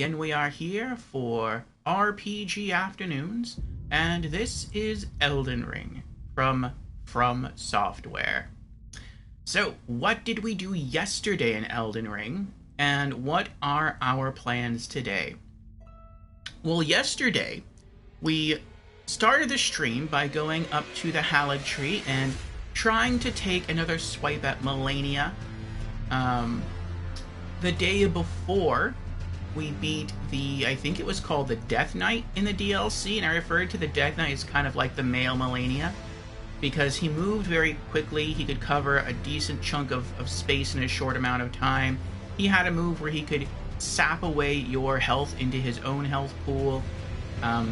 Again, we are here for RPG Afternoons, and this is Elden Ring from Software. So, what did we do yesterday in Elden Ring, and what are our plans today? Well, yesterday we started the stream by going up to the Hallowed Tree and trying to take another swipe at Melania. Um, the day before, we beat I think it was called the Death Knight in the DLC, and I referred to the Death Knight as kind of like the male Melania, because he moved very quickly, he could cover a decent chunk of space in a short amount of time. He had a move where he could sap away your health into his own health pool.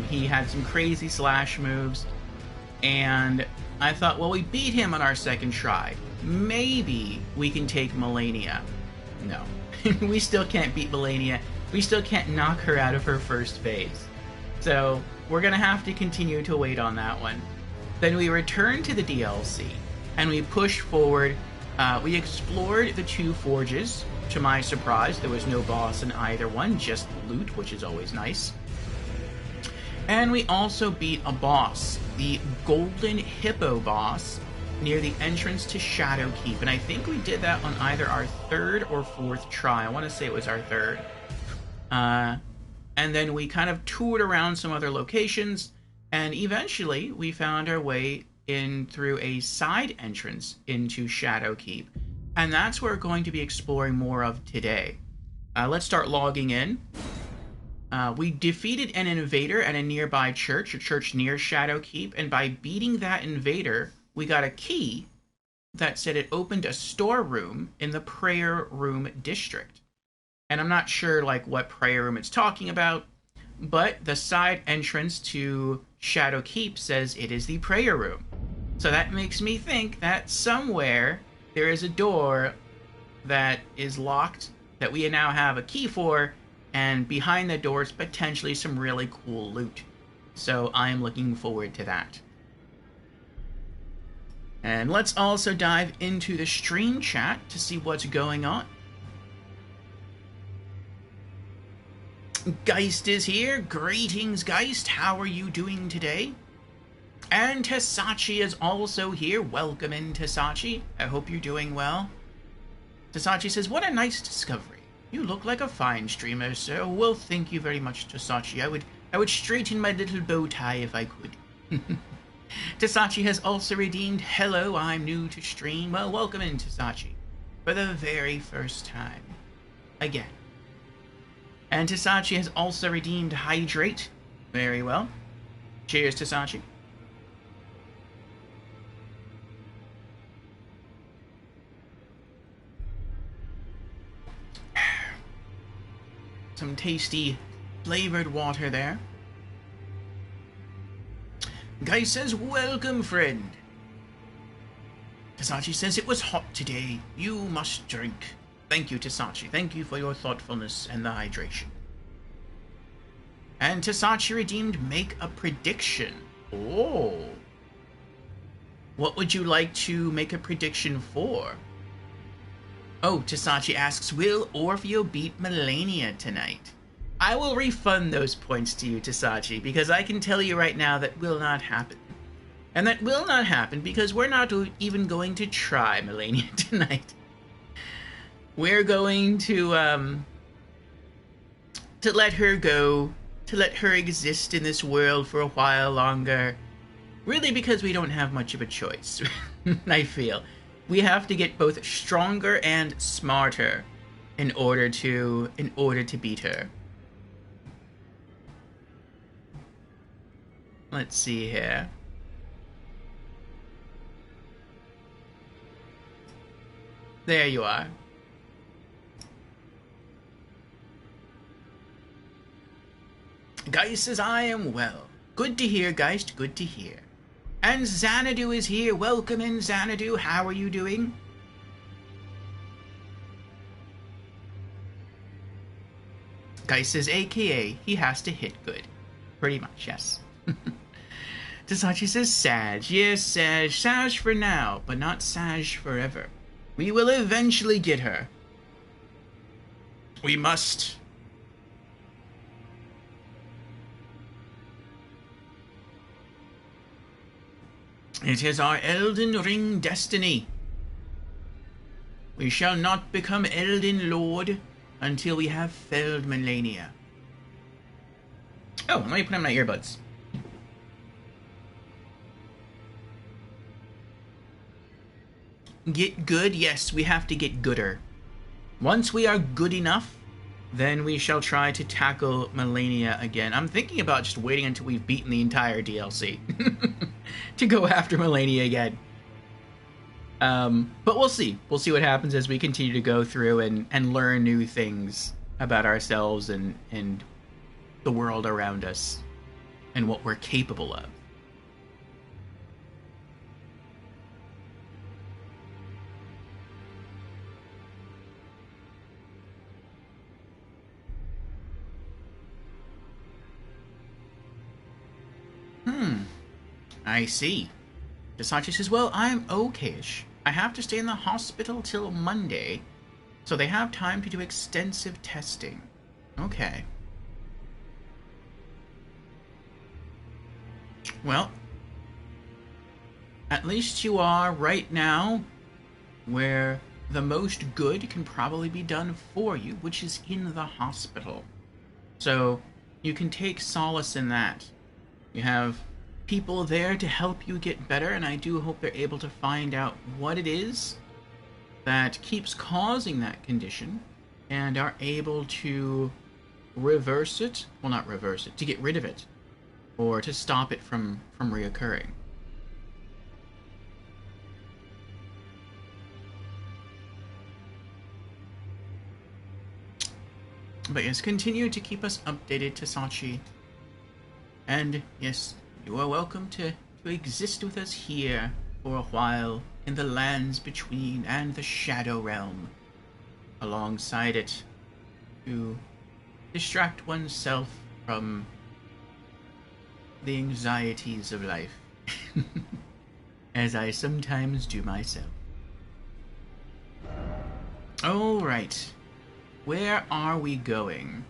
He had some crazy slash moves, and I thought, well, we beat him on our second try. Maybe we can take Melania. No. We still can't beat Melania. We still can't knock her out of her first phase. So we're going to have to continue to wait on that one. Then we returned to the DLC, and we pushed forward. We explored the two forges. To my surprise, there was no boss in either one, just loot, which is always nice. And we also beat a boss, the Golden Hippo boss, near the entrance to Shadowkeep. And I think we did that on either our third or fourth try. I want to say it was our third. And then we kind of toured around some other locations, and eventually we found our way in through a side entrance into Shadowkeep. And that's what we're going to be exploring more of today. Let's start logging in. We defeated an invader at a nearby church, a church near Shadowkeep, and by beating that invader, we got a key that said it opened a storeroom in the prayer room district. And I'm not sure what prayer room it's talking about, but the side entrance to Shadowkeep says it is the prayer room. So that makes me think that somewhere there is a door that is locked that we now have a key for, and behind the door is potentially some really cool loot. So I'm looking forward to that. And let's also dive into the stream chat to see what's going on. Geist is here. Greetings, Geist. How are you doing today? And Tasachi is also here. Welcome in, Tasachi. I hope you're doing well. Tasachi says, what a nice discovery. You look like a fine streamer, sir. Well, thank you very much, Tasachi. I would straighten my little bow tie if I could. Tasachi has also redeemed, hello, I'm new to stream. Well, welcome in, Tasachi. For the very first time. Again. And Tasachi has also redeemed Hydrate. Very well. Cheers, Tasachi. Some tasty flavored water there. Guy says, welcome, friend. Tasachi says, it was hot today. You must drink. Thank you, Tasachi. Thank you for your thoughtfulness and the hydration. And Tasachi redeemed make a prediction. Oh. What would you like to make a prediction for? Oh, Tasachi asks, will Orfeo beat Melania tonight? I will refund those points to you, Tasachi, because I can tell you right now that will not happen. And that will not happen because we're not even going to try Melania tonight. We're going to let her go, to let her exist in this world for a while longer. Really because we don't have much of a choice, I feel. We have to get both stronger and smarter in order to beat her. Let's see here. There you are. Geist says, I am well. Good to hear, Geist, good to hear. And Xanadu is here. Welcome in, Xanadu. How are you doing? Geist says, AKA, he has to hit good. Pretty much, yes. Tasachi says, Sag. Yes, Sag. Sag for now, but not Sag forever. We will eventually get her. We must It is our Elden Ring destiny. We shall not become Elden Lord until we have felled Melania. Oh, let me put on my earbuds. Get good? Yes, we have to get gooder. Once we are good enough, then we shall try to tackle Melania again. I'm thinking about just waiting until we've beaten the entire DLC to go after Melania again. But we'll see. We'll see what happens as we continue to go through and learn new things about ourselves and the world around us and what we're capable of. I see. Dasachi says, well, I'm okayish. I have to stay in the hospital till Monday, so they have time to do extensive testing. Okay. Well, at least you are right now where the most good can probably be done for you, which is in the hospital. So you can take solace in that. You have people there to help you get better, and I do hope they're able to find out what it is that keeps causing that condition and are able to reverse it. Well, not reverse it, to get rid of it or to stop it from reoccurring. But yes, continue to keep us updated, Tasachi. And yes, you are welcome to exist with us here for a while in the lands between and the Shadow Realm. Alongside it, to distract oneself from the anxieties of life, as I sometimes do myself. Alright, where are we going?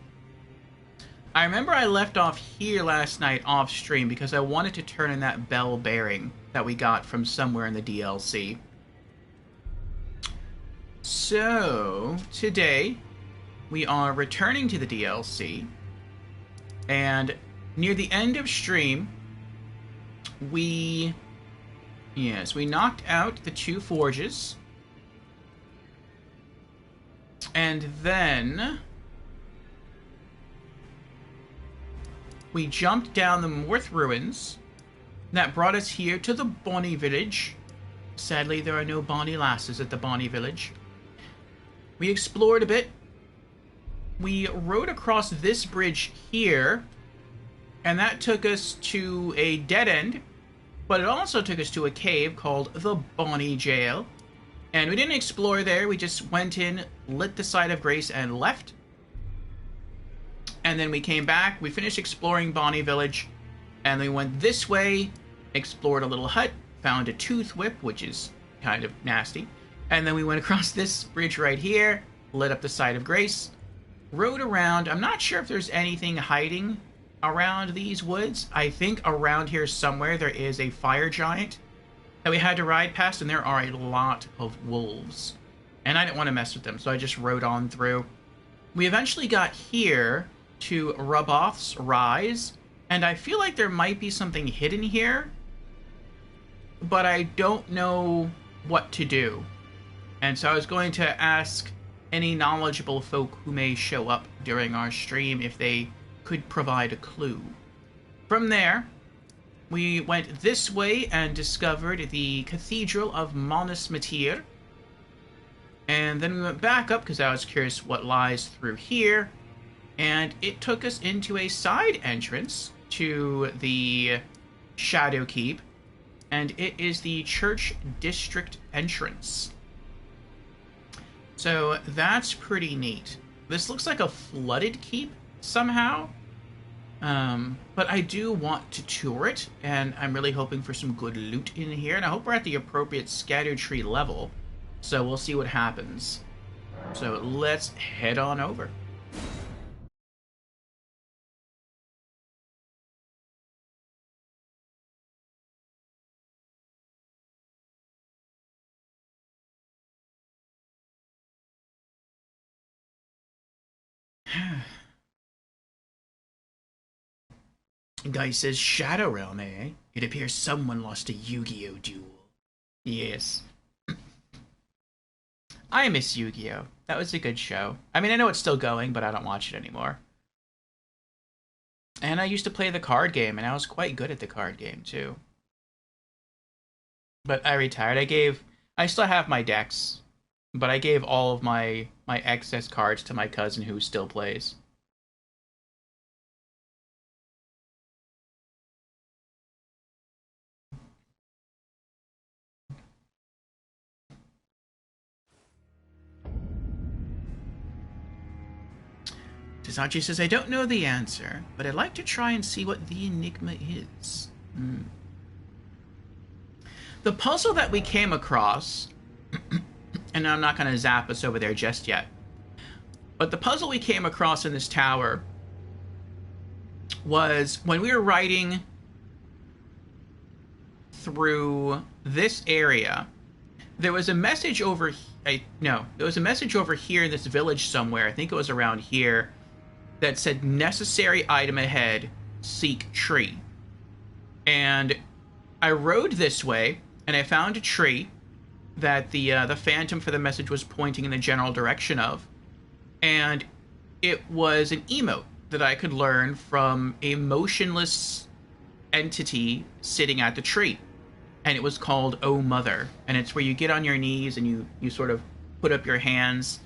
I remember I left off here last night off stream because I wanted to turn in that bell bearing that we got from somewhere in the DLC. So, today, we are returning to the DLC, and near the end of stream, we knocked out the 2 forges, and then we jumped down the Morth Ruins. That brought us here to the Bonnie Village. Sadly, there are no Bonnie lasses at the Bonnie Village. We explored a bit. We rode across this bridge here, and that took us to a dead end, but it also took us to a cave called the Bonnie Jail. And we didn't explore there, we just went in, lit the Side of Grace, and left. And then we came back, we finished exploring Bonnie Village, and then we went this way, explored a little hut, found a tooth whip, which is kind of nasty, and then we went across this bridge right here, lit up the Side of Grace, rode around. I'm not sure if there's anything hiding around these woods. I think around here somewhere there is a fire giant that we had to ride past, and there are a lot of wolves. And I didn't want to mess with them, so I just rode on through. We eventually got here to Ruboth's Rise, and I feel like there might be something hidden here, but I don't know what to do. And so I was going to ask any knowledgeable folk who may show up during our stream if they could provide a clue. From there, we went this way and discovered the Cathedral of Manus Matir. And then we went back up because I was curious what lies through here. And it took us into a side entrance to the Shadow Keep. And it is the Church District entrance. So that's pretty neat. This looks like a flooded keep somehow. But I do want to tour it, and I'm really hoping for some good loot in here. And I hope we're at the appropriate scatter tree level. So we'll see what happens. So let's head on over. Guy says, Shadow Realm, eh? It appears someone lost a Yu-Gi-Oh! Duel. Yes. I miss Yu-Gi-Oh! That was a good show. I mean, I know it's still going, but I don't watch it anymore. And I used to play the card game, and I was quite good at the card game, too. But I retired. I still have my decks, but I gave all of my excess cards to my cousin who still plays. Tasachi says, I don't know the answer, but I'd like to try and see what the enigma is. The puzzle that we came across, and I'm not going to zap us over there just yet, but the puzzle we came across in this tower was when we were riding through this area, there was a message over there was a message over here in this village somewhere, I think it was around here, that said necessary item ahead, seek tree. And I rode this way and I found a tree that the phantom for the message was pointing in the general direction of, and it was an emote that I could learn from a motionless entity sitting at the tree, and it was called Oh Mother, and it's where you get on your knees and you sort of put up your hands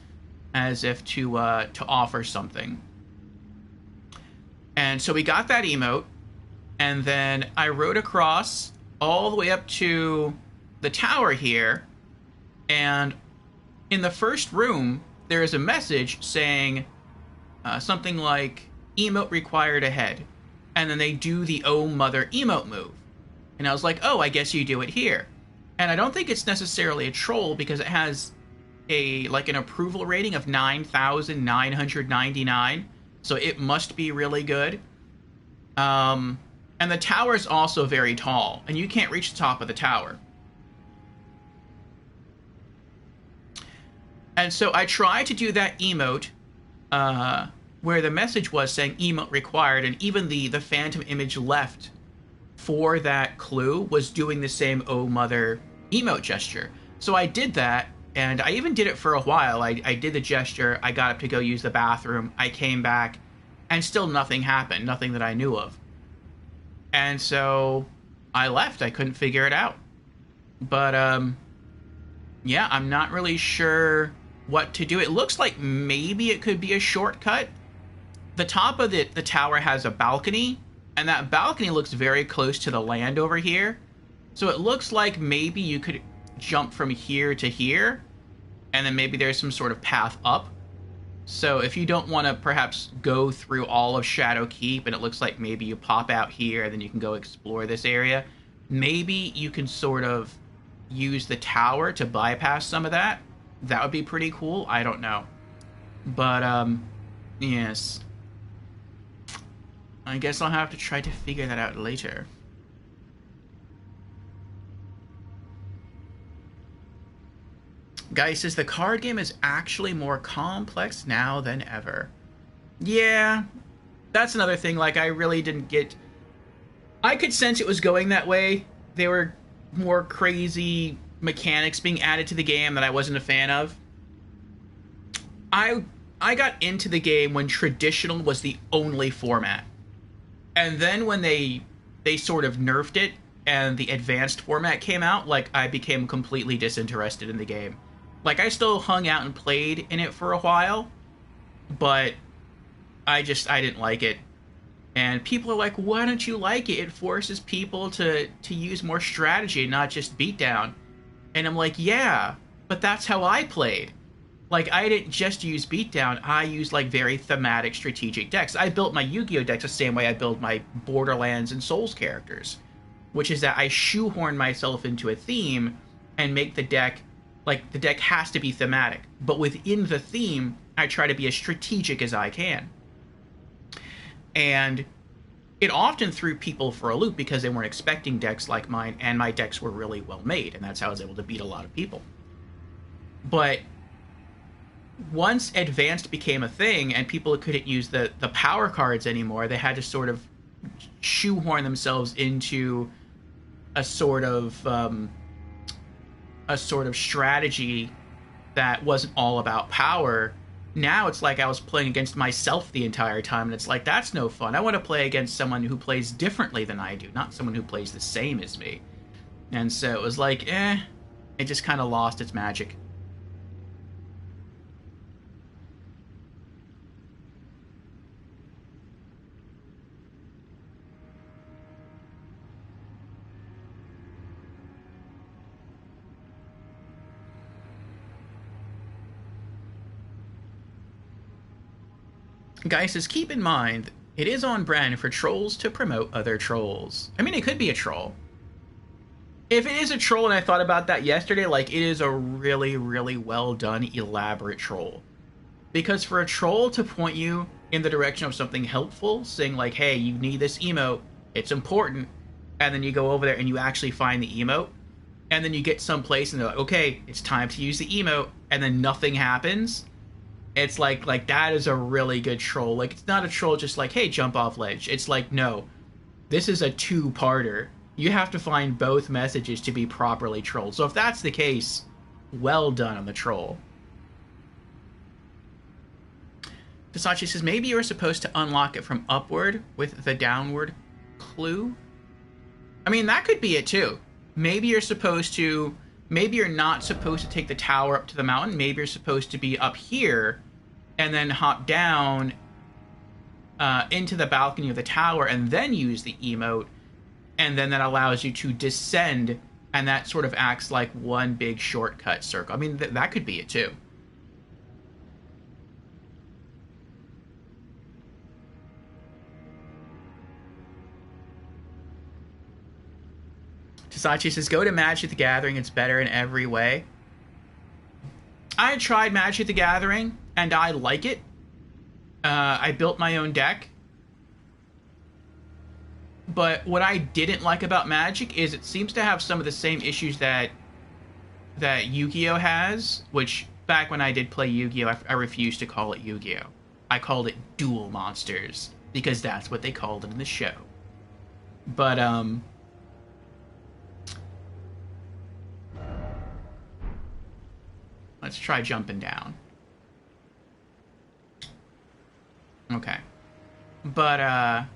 as if to offer something. And so we got that emote, and then I rode across all the way up to the tower here, and in the first room there is a message saying something like emote required ahead, and then they do the Oh Mother emote move, and I was like, oh, I guess you do it here. And I don't think it's necessarily a troll because it has an approval rating of 9,999, so it must be really good. And the tower is also very tall, and you can't reach the top of the tower. And so I tried to do that emote where the message was saying emote required, and even the phantom image left for that clue was doing the same Oh Mother emote gesture. So I did that, and I even did it for a while. I did the gesture, I got up to go use the bathroom, I came back, and still nothing happened, nothing that I knew of. And so I left, I couldn't figure it out. But, yeah, I'm not really sure what to do. It looks like maybe it could be a shortcut. The top of the tower has a balcony, and that balcony looks very close to the land over here. So it looks like maybe you could jump from here to here, and then maybe there's some sort of path up. So if you don't want to perhaps go through all of Shadow Keep, and it looks like maybe you pop out here and then you can go explore this area, maybe you can sort of use the tower to bypass some of that. That would be pretty cool. I don't know. But, yes. I guess I'll have to try to figure that out later. Guy says the card game is actually more complex now than ever. Yeah, that's another thing. Like, I really didn't get... I could sense it was going that way. There were more crazy mechanics being added to the game that I wasn't a fan of. I got into the game when traditional was the only format. And then when they sort of nerfed it and the advanced format came out, like, I became completely disinterested in the game. Like, I still hung out and played in it for a while, but I didn't like it. And people are like, why don't you like it? It forces people to use more strategy, not just beatdown. And I'm like, yeah, but that's how I played. Like, I didn't just use beatdown, I used, like, very thematic strategic decks. I built my Yu-Gi-Oh! Decks the same way I build my Borderlands and Souls characters, which is that I shoehorn myself into a theme and make the deck... Like, the deck has to be thematic, but within the theme, I try to be as strategic as I can. And it often threw people for a loop because they weren't expecting decks like mine, and my decks were really well made, and that's how I was able to beat a lot of people. But once advanced became a thing and people couldn't use the power cards anymore, they had to sort of shoehorn themselves into a sort of strategy that wasn't all about power. Now it's like I was playing against myself the entire time, and it's like, that's no fun. I want to play against someone who plays differently than I do, not someone who plays the same as me. And so it was like, it just kind of lost its magic. Guy says, keep in mind, it is on brand for trolls to promote other trolls. I mean, it could be a troll. If it is a troll, and I thought about that yesterday, like, it is a really, really well done, elaborate troll. Because for a troll to point you in the direction of something helpful, saying like, hey, you need this emote, it's important, and then you go over there and you actually find the emote, and then you get someplace and they're like, okay, it's time to use the emote, and then nothing happens. It's like that is a really good troll. Like, it's not a troll just like, hey, jump off ledge. It's like, no, this is a two-parter. You have to find both messages to be properly trolled. So if that's the case, well done on the troll. Versace says, maybe you're supposed to unlock it from upward with the downward clue. I mean, that could be it too. Maybe you're supposed to, maybe you're not supposed to take the tower up to the mountain. Maybe you're supposed to be up here and then hop down into the balcony of the tower and then use the emote. And then that allows you to descend, and that sort of acts like one big shortcut circle. I mean, that could be it too. Tasachi says, go to Magic the Gathering. It's better in every way. I tried Magic the Gathering, and I like it. I built my own deck. But what I didn't like about Magic is it seems to have some of the same issues that Yu-Gi-Oh has, which back when I did play Yu-Gi-Oh, I refused to call it Yu-Gi-Oh. I called it Duel Monsters, because that's what they called it in the show. But, let's try jumping down. Okay. But,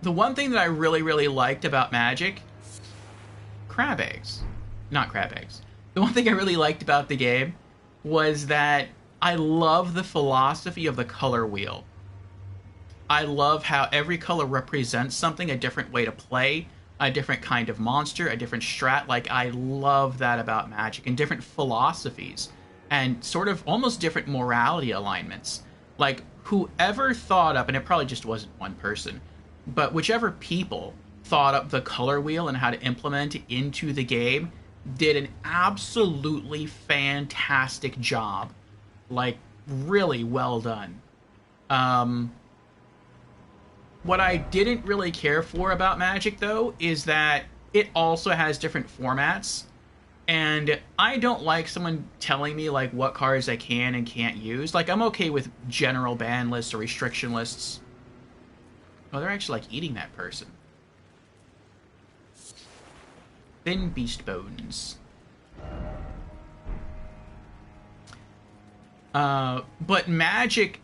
the one thing that I really, really liked about Magic... Crab eggs. Not crab eggs. The one thing I really liked about the game was that I love the philosophy of the color wheel. I love how every color represents something, a different way to play, a different kind of monster, a different strat. Like, I love that about Magic, and different philosophies, and sort of almost different morality alignments. Like, whoever thought up, and it probably just wasn't one person, but whichever people thought up the color wheel and how to implement it into the game did an absolutely fantastic job. Like, really well done. What I didn't really care for about Magic, though, is that it also has different formats. And I don't like someone telling me, like, what cards I can and can't use. Like, I'm okay with general ban lists or restriction lists. Oh, they're actually, like, eating that person. Thin beast bones. But Magic,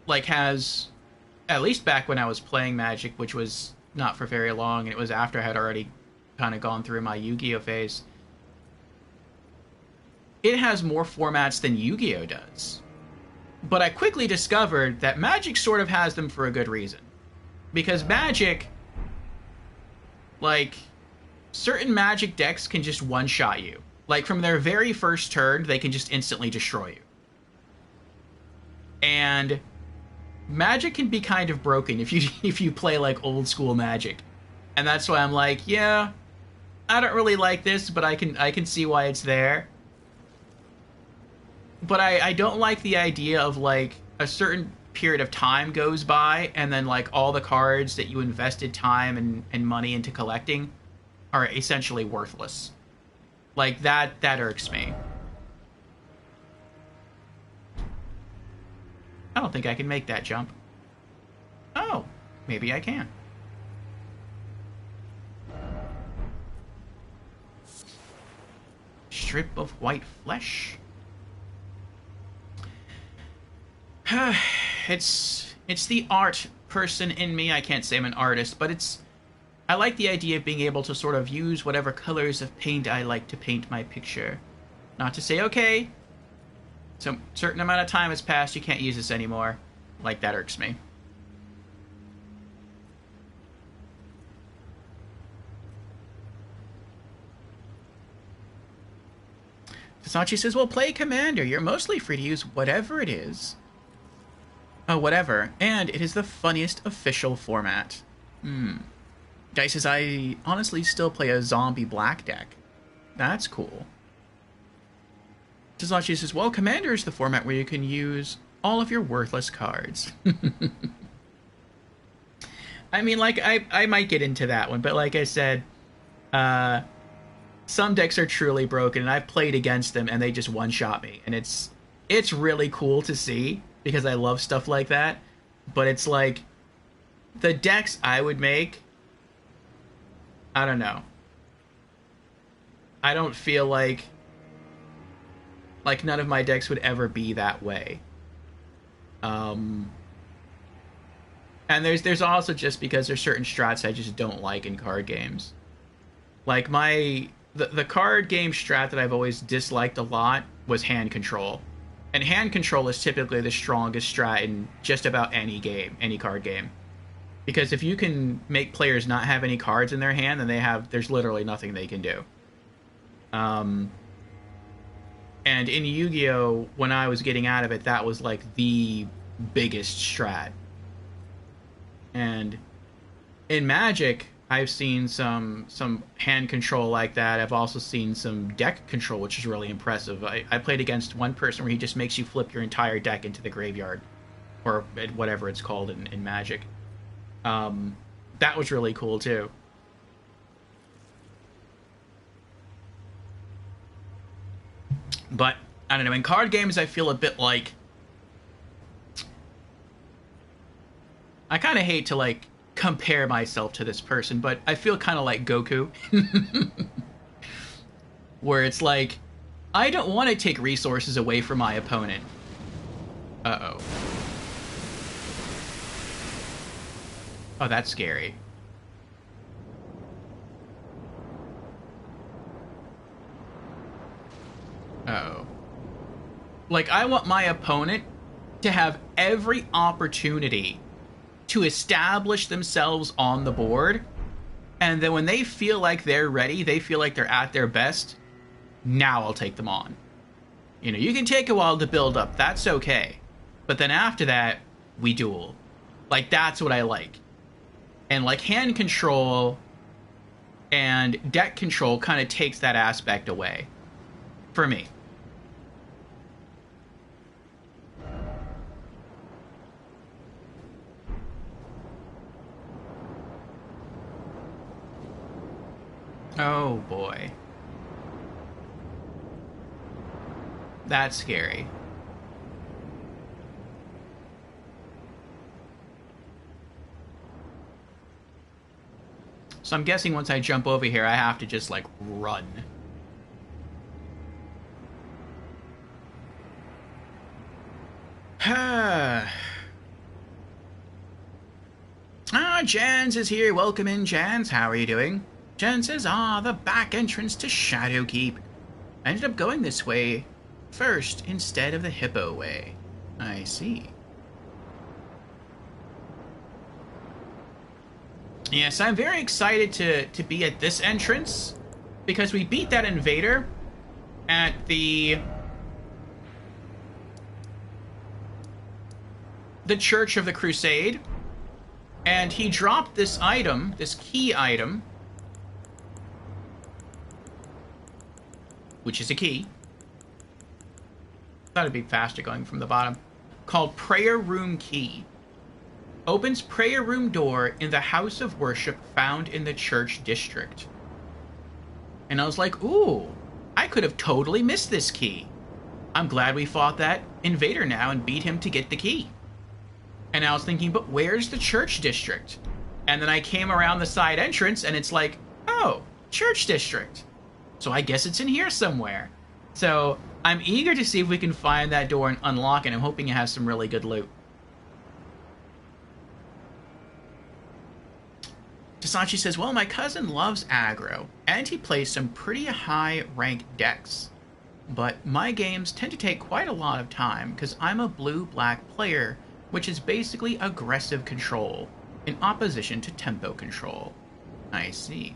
like, has... At least back when I was playing Magic, which was not for very long, and it was after I had already kind of gone through my Yu-Gi-Oh phase. It has more formats than Yu-Gi-Oh does. But I quickly discovered that Magic sort of has them for a good reason. Because Magic, like, certain Magic decks can just one-shot you. Like, from their very first turn, they can just instantly destroy you. And Magic can be kind of broken if you play, like, old-school Magic. And that's why I'm like, yeah, I don't really like this, but I can see why it's there. But I don't like the idea of, like, a certain period of time goes by, and then, like, all the cards that you invested time and money into collecting are essentially worthless. Like, that irks me. I don't think I can make that jump. Oh, maybe I can. Strip of white flesh. It's the art person in me. I can't say I'm an artist, but I like the idea of being able to sort of use whatever colors of paint I like to paint my picture. Not to say, okay, so certain amount of time has passed, you can't use this anymore. Like, that irks me. Versace says, well, play Commander. You're mostly free to use whatever it is. Oh, whatever. And it is the funniest official format. Guy says, I honestly still play a zombie black deck. That's cool. Versace says, well, Commander is the format where you can use all of your worthless cards. I mean, like, I might get into that one, but like I said, some decks are truly broken, and I've played against them, and they just one-shot me. And it's really cool to see, because I love stuff like that. But it's like, the decks I would make, I don't know. I don't feel like none of my decks would ever be that way. And there's also just because there's certain strats I just don't like in card games. Like the card game strat that I've always disliked a lot was hand control. And hand control is typically the strongest strat in just about any game, any card game. Because if you can make players not have any cards in their hand, then there's literally nothing they can do. And in Yu-Gi-Oh, when I was getting out of it, that was like the biggest strat. And in Magic, I've seen some hand control like that. I've also seen some deck control, which is really impressive. I played against one person where he just makes you flip your entire deck into the graveyard, or whatever it's called in Magic. That was really cool too. But I don't know, in card games I feel a bit like, I kind of hate to like compare myself to this person, but I feel kind of like Goku. Where it's like, I don't want to take resources away from my opponent. Uh-oh. Oh, that's scary. Uh-oh. Like, I want my opponent to have every opportunity to establish themselves on the board, and then when they feel like they're ready, they feel like they're at their best, now I'll take them on. You know, you can take a while to build up, that's okay. But then after that, we duel. Like, that's what I like. And, like, hand control and deck control kind of takes that aspect away. For me. Oh, boy. That's scary. So I'm guessing once I jump over here, I have to just, like, run. Jans is here. Welcome in, Jans. How are you doing? Jan says, the back entrance to Shadowkeep. I ended up going this way first instead of the Hippo way. I see. Yes, I'm very excited to be at this entrance because we beat that invader at the Church of the Crusade, and he dropped this item, this key item, which is a key. Thought it'd be faster going from the bottom. Called Prayer Room Key. Opens prayer room door in the house of worship found in the church district. And I was like, ooh, I could have totally missed this key. I'm glad we fought that invader now and beat him to get the key. And I was thinking, but where's the church district? And then I came around the side entrance, and it's like, oh, church district. So I guess it's in here somewhere. So I'm eager to see if we can find that door and unlock it. I'm hoping it has some really good loot. Tasachi says, well, my cousin loves aggro, and he plays some pretty high-ranked decks. But my games tend to take quite a lot of time, because I'm a blue-black player, which is basically aggressive control, in opposition to tempo control. I see.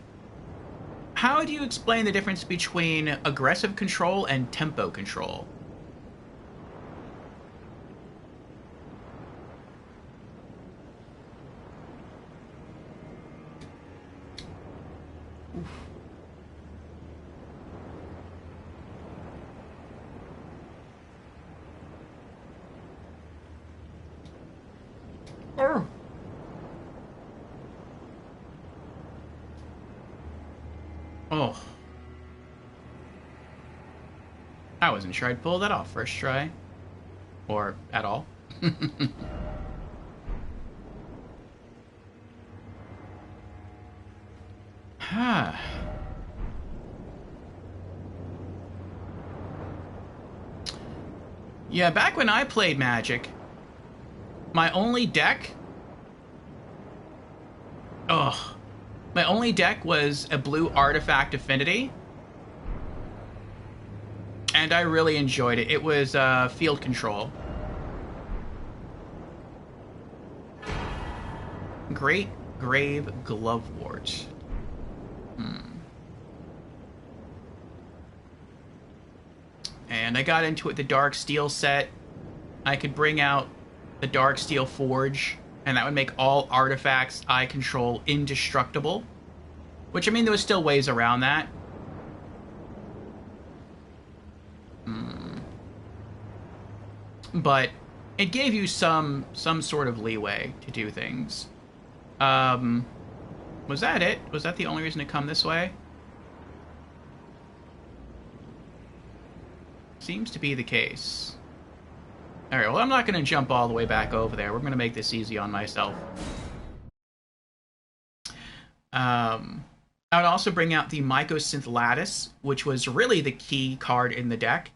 How do you explain the difference between aggressive control and tempo control? Oof. Oh. Oh. I wasn't sure I'd pull that off first try. Or at all. Yeah, back when I played Magic, my only deck... Ugh. My only deck was a blue Artifact Affinity. And I really enjoyed it. It was field control. Great Grave Glovewort. And I got into it the Dark Steel set. I could bring out the Dark Steel Forge, and that would make all artifacts I control indestructible. Which, I mean, there was still ways around that. But it gave you some sort of leeway to do things. Was that it? Was that the only reason to come this way? Seems to be the case. Alright, well, I'm not going to jump all the way back over there. We're going to make this easy on myself. I would also bring out the Mycosynth Lattice, which was really the key card in the deck.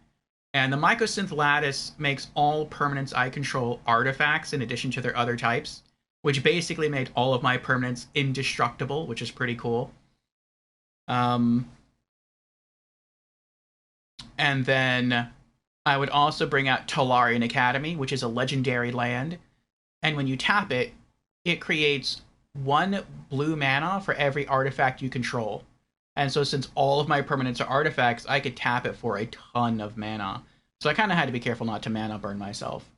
And the Mycosynth Lattice makes all permanents I control artifacts in addition to their other types, which basically made all of my permanents indestructible, which is pretty cool. And then I would also bring out Tolarian Academy, which is a legendary land. And when you tap it, it creates 1 blue mana for every artifact you control. And so since all of my permanents are artifacts, I could tap it for a ton of mana. So I kind of had to be careful not to mana burn myself.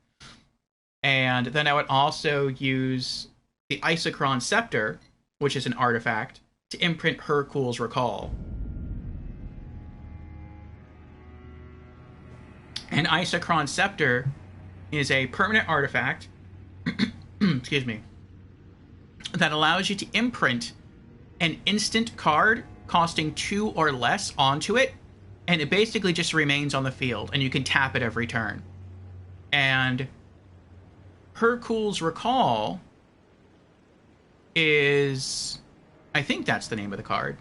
And then I would also use the Isochron Scepter, which is an artifact, to imprint Hercule's Recall. An Isochron Scepter is a permanent artifact, excuse me, that allows you to imprint an instant card costing 2 or less onto it, and it basically just remains on the field, and you can tap it every turn. And Hercule's Recall is... I think that's the name of the card.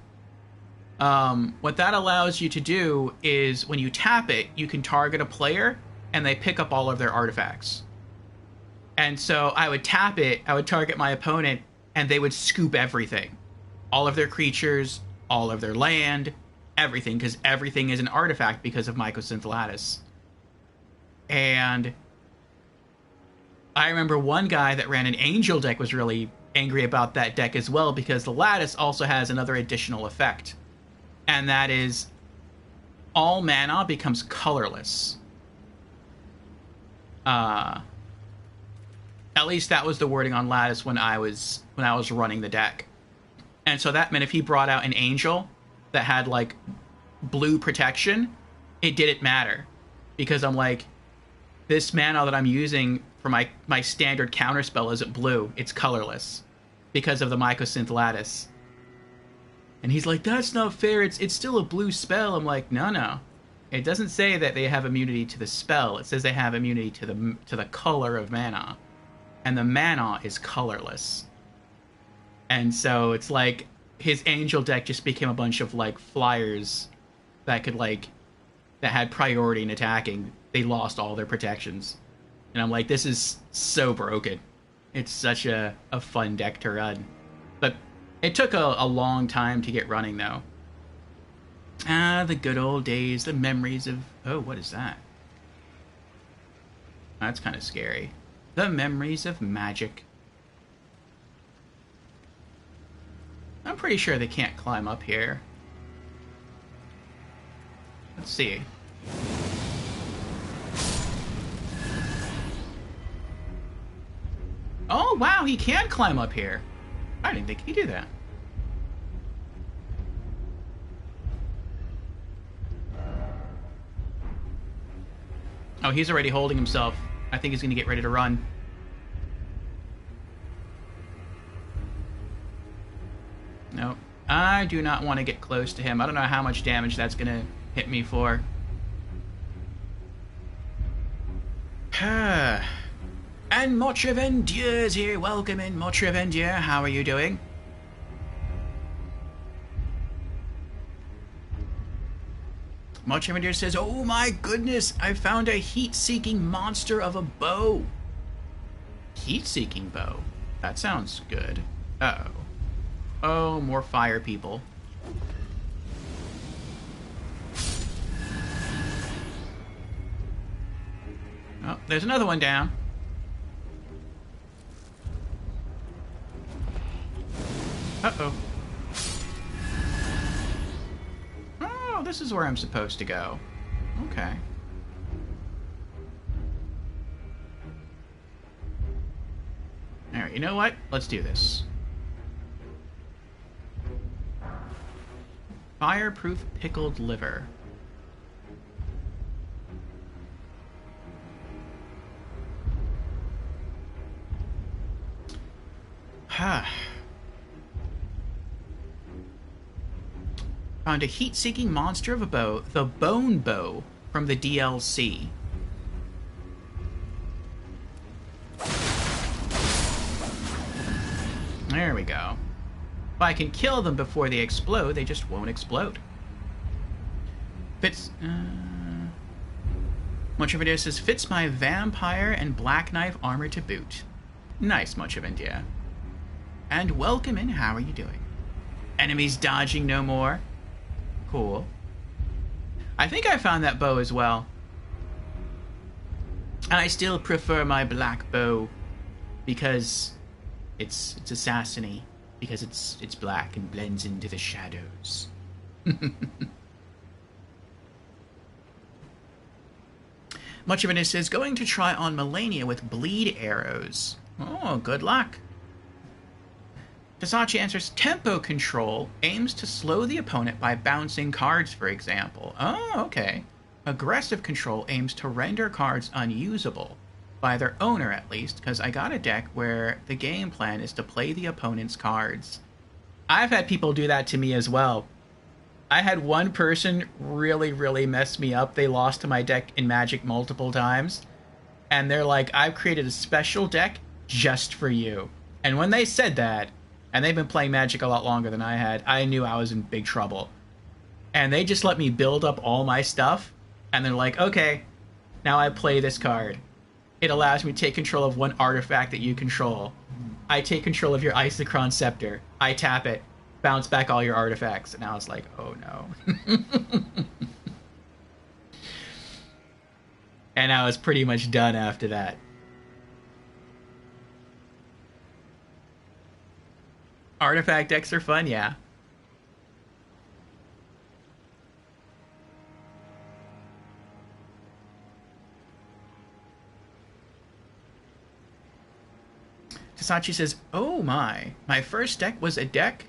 What that allows you to do is, when you tap it, you can target a player, and they pick up all of their artifacts. And so I would tap it, I would target my opponent, and they would scoop everything. All of their creatures, all of their land, everything, because everything is an artifact because of Mycosynth Lattice. And I remember one guy that ran an Angel deck was really angry about that deck as well, because the Lattice also has another additional effect. And that is, all mana becomes colorless. At least that was the wording on Lattice when I was running the deck. And so that meant if he brought out an Angel that had, like, blue protection, it didn't matter. Because I'm like, this mana that I'm using for my standard counterspell isn't blue, it's colorless. Because of the Mycosynth Lattice. And he's like, that's not fair, it's still a blue spell. I'm like, no. It doesn't say that they have immunity to the spell, it says they have immunity to the color of mana. and the mana is colorless. And so it's like his angel deck just became a bunch of like flyers that could like that had priority in attacking. They lost all their protections. And I'm like, this is so broken. It's such a fun deck to run. But it took a long time to get running, though. Ah, the good old days, the memories of... Oh, what is that? That's kind of scary. The memories of magic. I'm pretty sure they can't climb up here. Let's see. Oh, wow, he can climb up here. I didn't think he'd do that. Oh, he's already holding himself. I think he's going to get ready to run. Nope. I do not want to get close to him. I don't know how much damage that's going to hit me for. And Motrevendieu's here. Welcome in, Motrevendieu. How are you doing? Motrevendieu says, oh my goodness, I found a heat-seeking monster of a bow. Heat-seeking bow? That sounds good. Uh-oh. Oh, more fire people. Oh, there's another one down. Uh-oh. Oh, this is where I'm supposed to go. Okay. Alright, you know what? Let's do this. Fireproof pickled liver. Found a heat-seeking monster of a bow, the Bone Bow, from the DLC. There we go. If I can kill them before they explode, they just won't explode. Fits... Motrevendieu says, fits my vampire and black knife armor to boot. Nice, Motrevendieu. And welcome in, how are you doing? Enemies dodging no more. Cool. I think I found that bow as well. And I still prefer my black bow because it's assassiny. Because it's black and blends into the shadows. Motrevendieu says, going to try on Melania with bleed arrows. Oh, good luck. Tasachi answers, tempo control aims to slow the opponent by bouncing cards, for example. Oh, okay. Aggressive control aims to render cards unusable. By their owner, at least, because I got a deck where the game plan is to play the opponent's cards. I've had people do that to me as well. I had one person really mess me up. They lost to my deck in Magic multiple times. And they're like, I've created a special deck just for you. And when they said that, and they've been playing Magic a lot longer than I had, I knew I was in big trouble. And they just let me build up all my stuff, and they're like, okay, now I play this card. It allows me to take control of one artifact that you control. I take control of your Isochron Scepter. I tap it, bounce back all your artifacts. And I was like, oh no. And I was pretty much done after that. Artifact decks are fun, yeah. Tasachi says, oh my first deck was a deck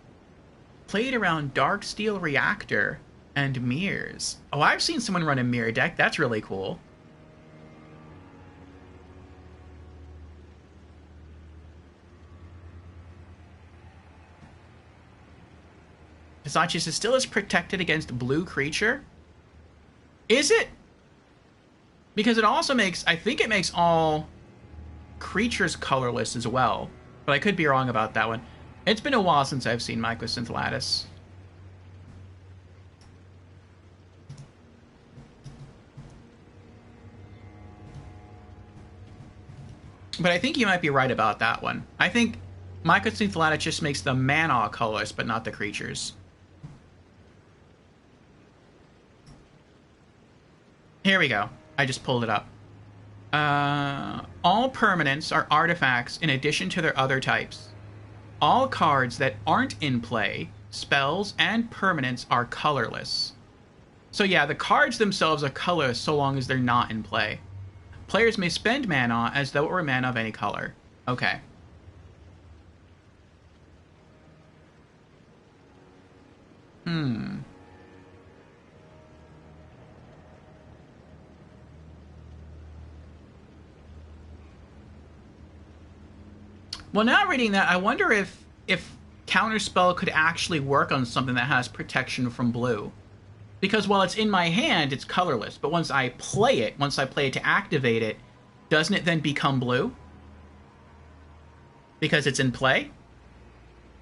played around Darksteel Reactor and mirrors. Oh, I've seen someone run a mirror deck. That's really cool. Tasachi says, still is protected against blue creature? Is it? Because it also makes, I think it makes all creatures colorless as well, but I could be wrong about that one. It's been a while since I've seen Mycosynth Lattice. But I think you might be right about that one. I think Mycosynth Lattice just makes the mana colorless, but not the creatures. Here we go. I just pulled it up. All permanents are artifacts in addition to their other types. All cards that aren't in play, spells, and permanents are colorless. So yeah, the cards themselves are colorless so long as they're not in play. Players may spend mana as though it were mana of any color. Okay. Well, now reading that, I wonder if Counterspell could actually work on something that has protection from blue. Because while it's in my hand, it's colorless. But once I play it to activate it, doesn't it then become blue? Because it's in play?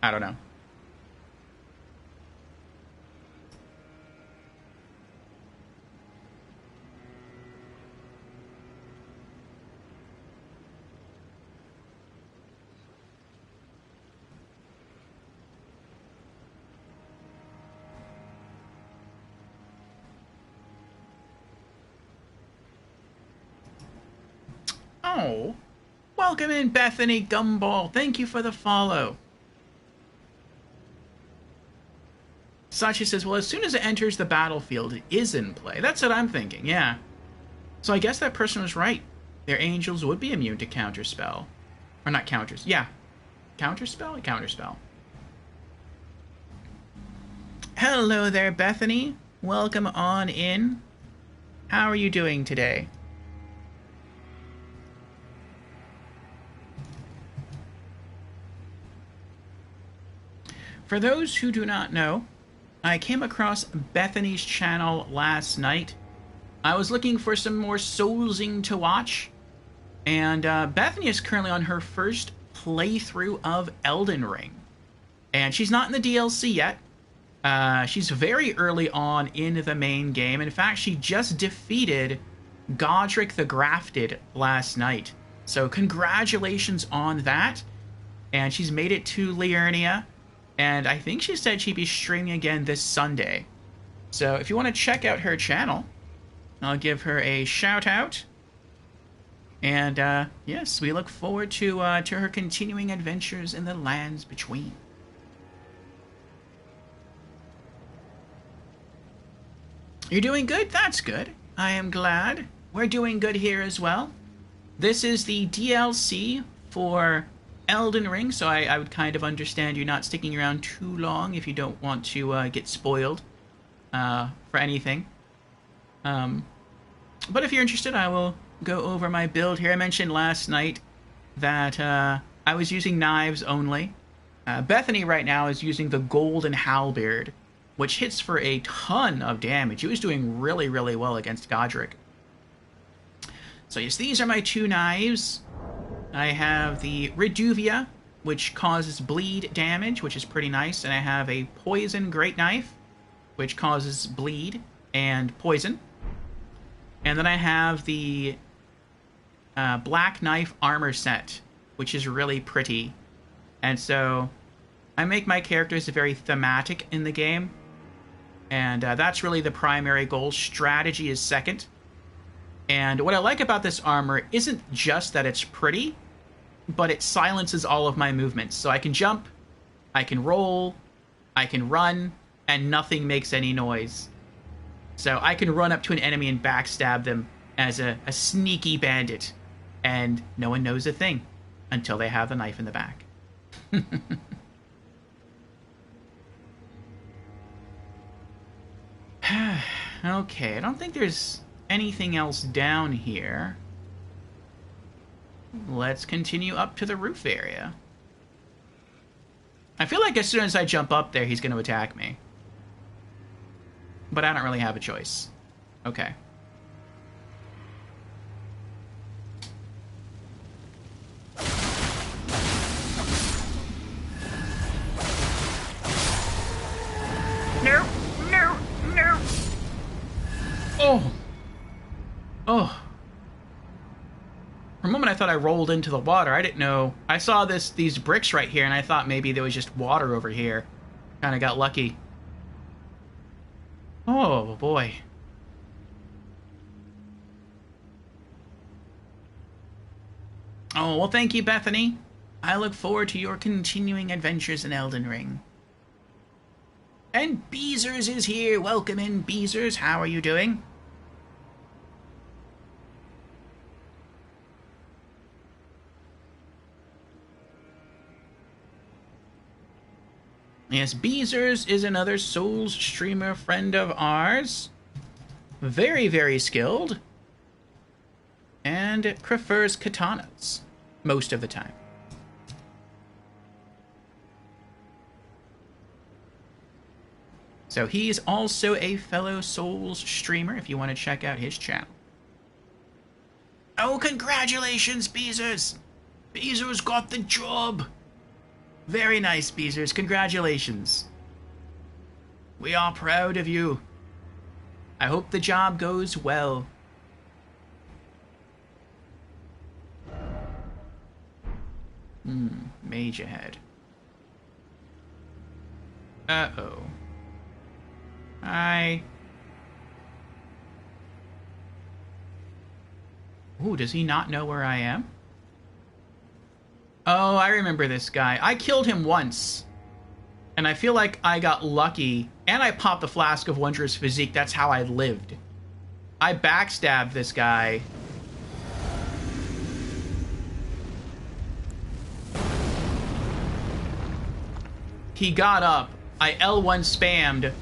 I don't know. Oh, welcome in, Bethany Gumball. Thank you for the follow. Sachi says, well, as soon as it enters the battlefield, it is in play. That's what I'm thinking, yeah. So I guess that person was right. Their angels would be immune to counterspell. Or not counters, yeah. Counterspell? Counterspell. Hello there, Bethany. Welcome on in. How are you doing today? For those who do not know, I came across Bethany's channel last night. I was looking for some more Soulsing to watch, and Bethany is currently on her first playthrough of Elden Ring. And she's not in the DLC yet. She's very early on in the main game. In fact, she just defeated Godric the Grafted last night. So congratulations on that. And she's made it to Liurnia. And I think she said she'd be streaming again this Sunday. So if you want to check out her channel, I'll give her a shout out. And yes, we look forward to her continuing adventures in the lands between. You're doing good? That's good. I am glad. We're doing good here as well. This is the DLC for Elden Ring, so I would kind of understand you not sticking around too long if you don't want to get spoiled for anything. But if you're interested, I will go over my build here. I mentioned last night that I was using knives only. Bethany right now is using the Golden Halberd, which hits for a ton of damage. He was doing really, really well against Godric. So yes, these are my two knives. I have the Reduvia, which causes bleed damage, which is pretty nice. And I have a Poison Great Knife, which causes bleed and poison. And then I have the Black Knife Armor Set, which is really pretty. And so I make my characters very thematic in the game. And that's really the primary goal. Strategy is second. And what I like about this armor isn't just that it's pretty, but it silences all of my movements. So I can jump, I can roll, I can run, and nothing makes any noise. So I can run up to an enemy and backstab them as a sneaky bandit, and no one knows a thing until they have the knife in the back. Okay, I don't think there's anything else down here. Let's continue up to the roof area. I feel like as soon as I jump up there, he's going to attack me. But I don't really have a choice. Okay. thought I rolled into the water. I didn't know. I saw these bricks right here, and I thought maybe there was just water over here. Kind of got lucky. Oh, boy. Oh, well, thank you, Bethany. I look forward to your continuing adventures in Elden Ring. And Beezers is here. Welcome in, Beezers. How are you doing? Yes, Beezers is another Souls streamer friend of ours. Very, very skilled. And prefers katanas most of the time. So he's also a fellow Souls streamer if you want to check out his channel. Oh, congratulations, Beezers! Beezers got the job! Very nice, Beezers. Congratulations. We are proud of you. I hope the job goes well. Mage ahead. Uh-oh. Hi. Ooh, does he not know where I am? Oh, I remember this guy. I killed him once. And I feel like I got lucky. And I popped the Flask of Wondrous Physique. That's how I lived. I backstabbed this guy. He got up. I L1 spammed.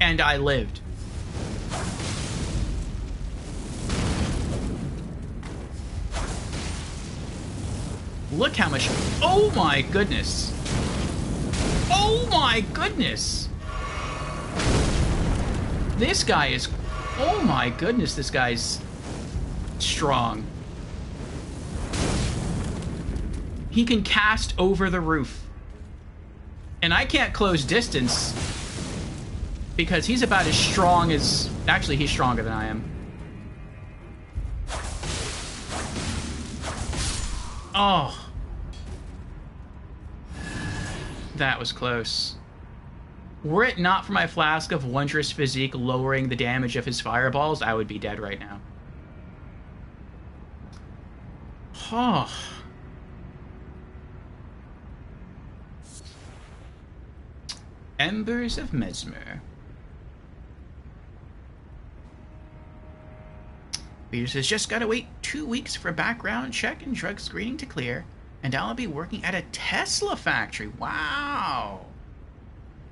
And I lived. Look how much... Oh my goodness. Oh my goodness. This guy is... Oh my goodness, this guy's strong. He can cast over the roof. And I can't close distance because he's about as strong as... Actually, he's stronger than I am. Oh. That was close. Were it not for my Flask of Wondrous Physique lowering the damage of his fireballs, I would be dead right now. Oh. Embers of Mesmer. Peter says, just gotta wait 2 weeks for background check and drug screening to clear, and I'll be working at a Tesla factory. Wow.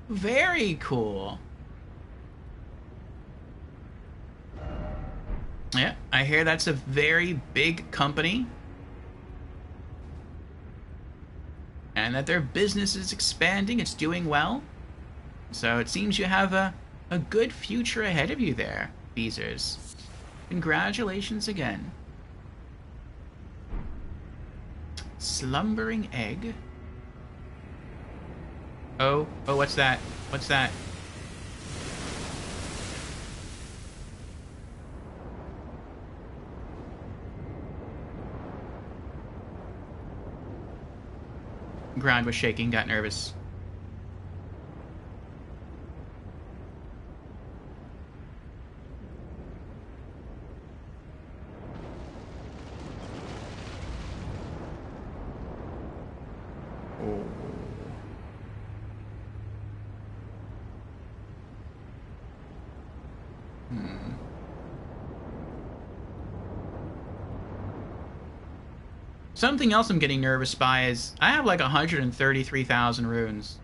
Very cool. Yeah, I hear that's a very big company. And that their business is expanding, it's doing well. So it seems you have a good future ahead of you there, Beezers. Congratulations again. Slumbering egg. Oh, what's that? What's that? Ground was shaking, got nervous. Something else I'm getting nervous by is I have like 133,000 runes,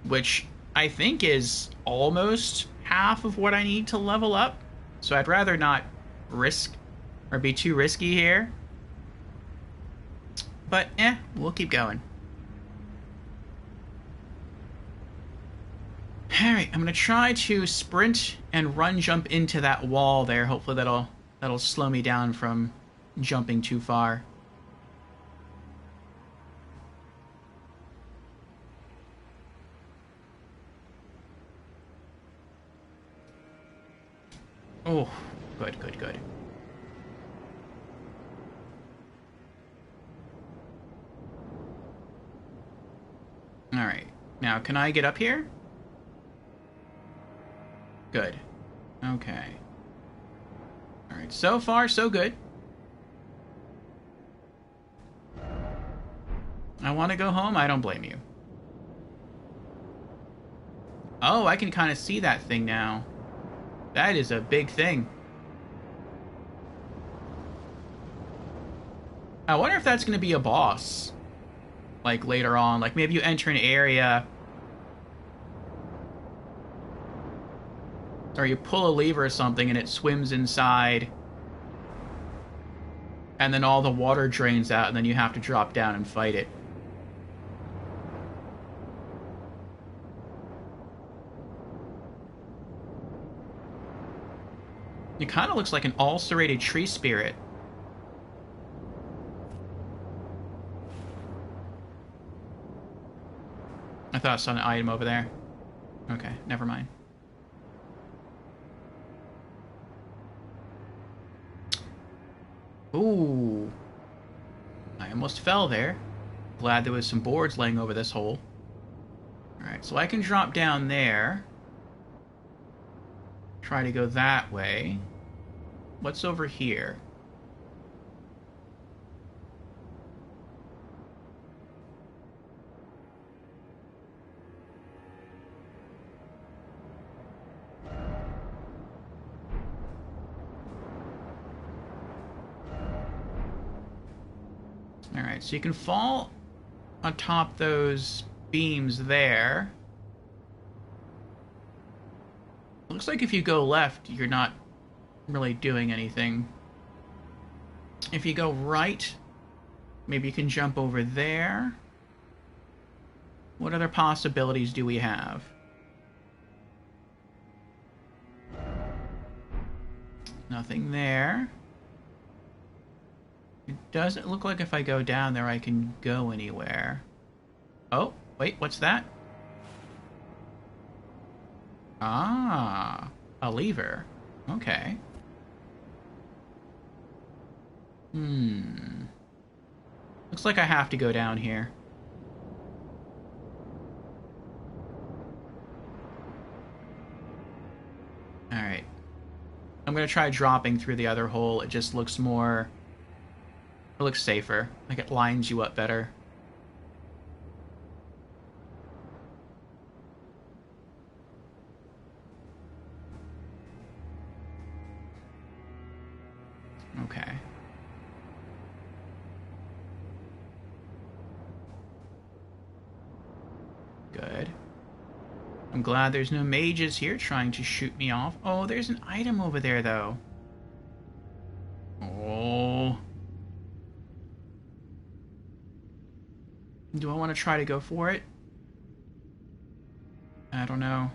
which I think is almost half of what I need to level up. So I'd rather not risk or be too risky here. But we'll keep going. Alright, I'm gonna try to sprint and run jump into that wall there. Hopefully that'll slow me down from jumping too far. Oh, good, good, good. Alright. Now, can I get up here? Good. Okay. Alright, so far, so good. I want to go home. I don't blame you. Oh, I can kind of see that thing now. That is a big thing. I wonder if that's going to be a boss. Like, later on. Like, maybe you enter an area... or you pull a lever or something and it swims inside. And then all the water drains out and then you have to drop down and fight it. It kind of looks like an ulcerated tree spirit. I thought I saw an item over there. Okay, never mind. Ooh. I almost fell there. Glad there was some boards laying over this hole. Alright, so I can drop down there. Try to go that way. What's over here? Alright, so you can fall on top those beams there. Looks like if you go left, you're not really doing anything. If you go right, maybe you can jump over there. What other possibilities do we have? Nothing there. It doesn't look like if I go down there I can go anywhere. Oh, wait, what's that? Ah, a lever. Okay. Looks like I have to go down here. Alright. I'm gonna try dropping through the other hole. It just looks more... it looks safer. Like it lines you up better. Okay. Good. I'm glad there's no mages here trying to shoot me off. Oh, there's an item over there, though. Oh. Do I want to try to go for it? I don't know.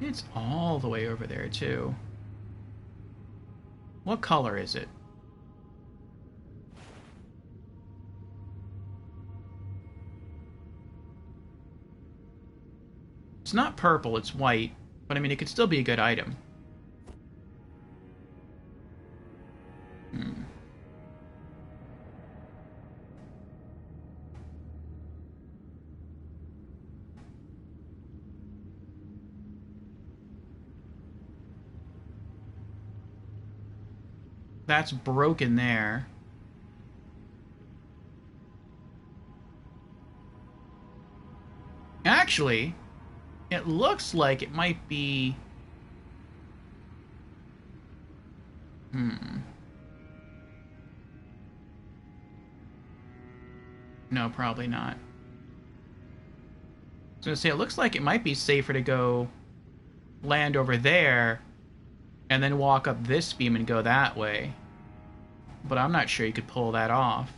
It's all the way over there, too. What color is it? It's not purple, it's white. But I mean, it could still be a good item. That's broken there. Actually, it looks like it might be... No, probably not. I was gonna say, it looks like it might be safer to go land over there and then walk up this beam and go that way. But I'm not sure you could pull that off.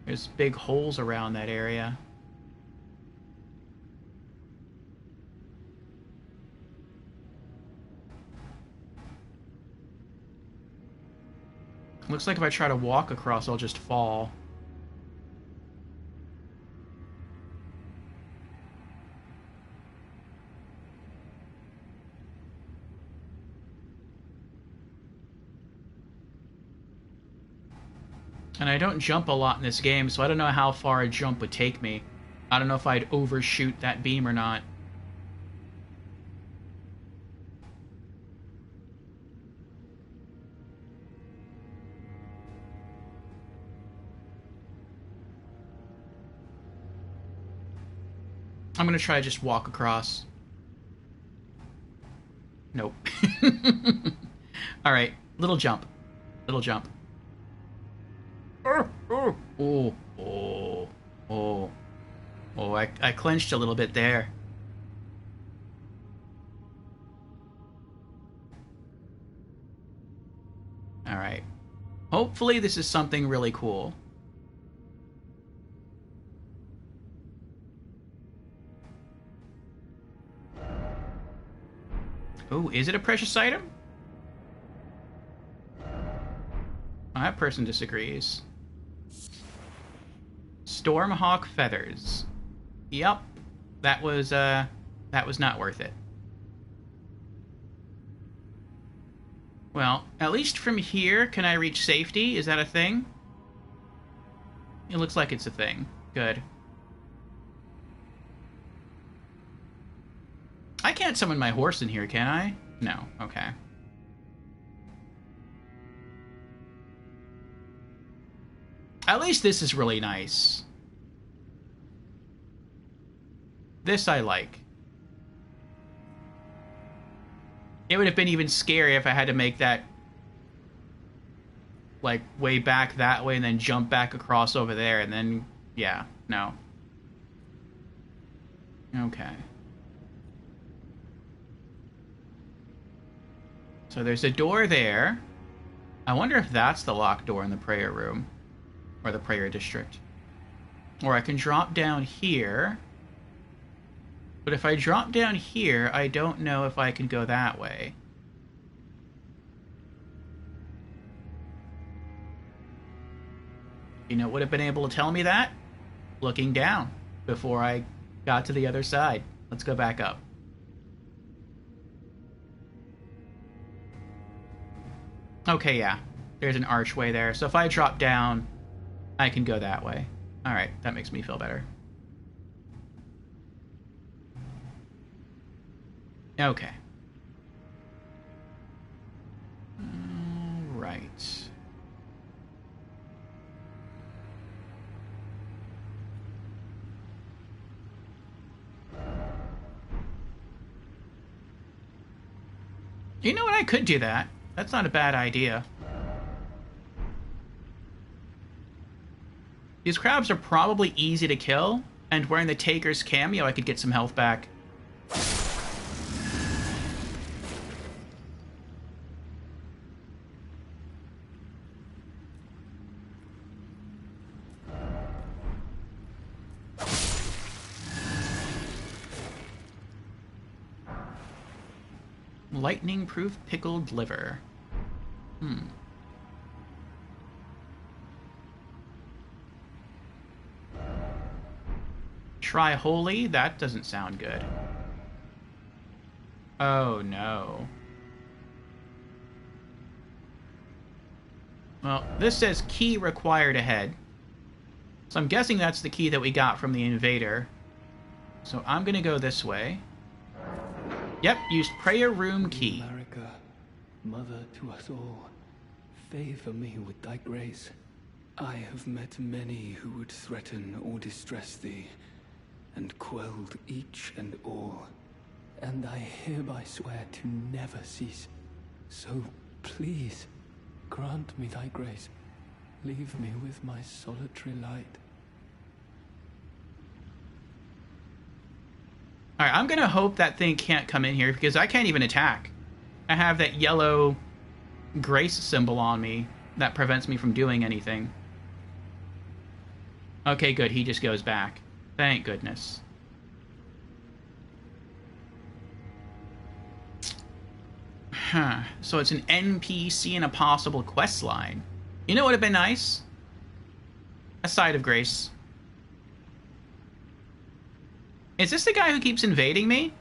There's big holes around that area. Looks like if I try to walk across, I'll just fall. And I don't jump a lot in this game, so I don't know how far a jump would take me. I don't know if I'd overshoot that beam or not. I'm gonna try to just walk across. Nope. Alright, little jump. Little jump. Oh, oh, oh, oh. Oh, I clenched a little bit there. Alright. Hopefully this is something really cool. Oh, is it a precious item? Oh, that person disagrees. Stormhawk feathers. Yep. That was not worth it. Well, at least from here, can I reach safety? Is that a thing? It looks like it's a thing. Good. I can't summon my horse in here, can I? No. Okay. At least this is really nice. This I like. It would have been even scary if I had to make that, like, way back that way and then jump back across over there and then, yeah, no. Okay. So there's a door there. I wonder if that's the locked door in the prayer room. Or the prayer district. Or I can drop down here. But if I drop down here, I don't know if I can go that way. You know, would have been able to tell me that? Looking down before I got to the other side. Let's go back up. Okay, yeah. There's an archway there. So if I drop down, I can go that way. Alright, that makes me feel better. Okay. Right. You know what? I could do that. That's not a bad idea. These crabs are probably easy to kill, and wearing the Taker's cameo, I could get some health back. Lightning-proof pickled liver. Try holy? That doesn't sound good. Oh, no. Well, this says key required ahead. So I'm guessing that's the key that we got from the invader. So I'm gonna go this way. Yep, used prayer room key. America, mother to us all, favor me with thy grace. I have met many who would threaten or distress thee, and quelled each and all. And I hereby swear to never cease. So please, grant me thy grace. Leave me with my solitary light. Alright, I'm gonna hope that thing can't come in here, because I can't even attack. I have that yellow grace symbol on me that prevents me from doing anything. Okay, good. He just goes back. Thank goodness. Huh. So it's an NPC in a possible quest line. You know what would have been nice? A side of grace. Is this the guy who keeps invading me?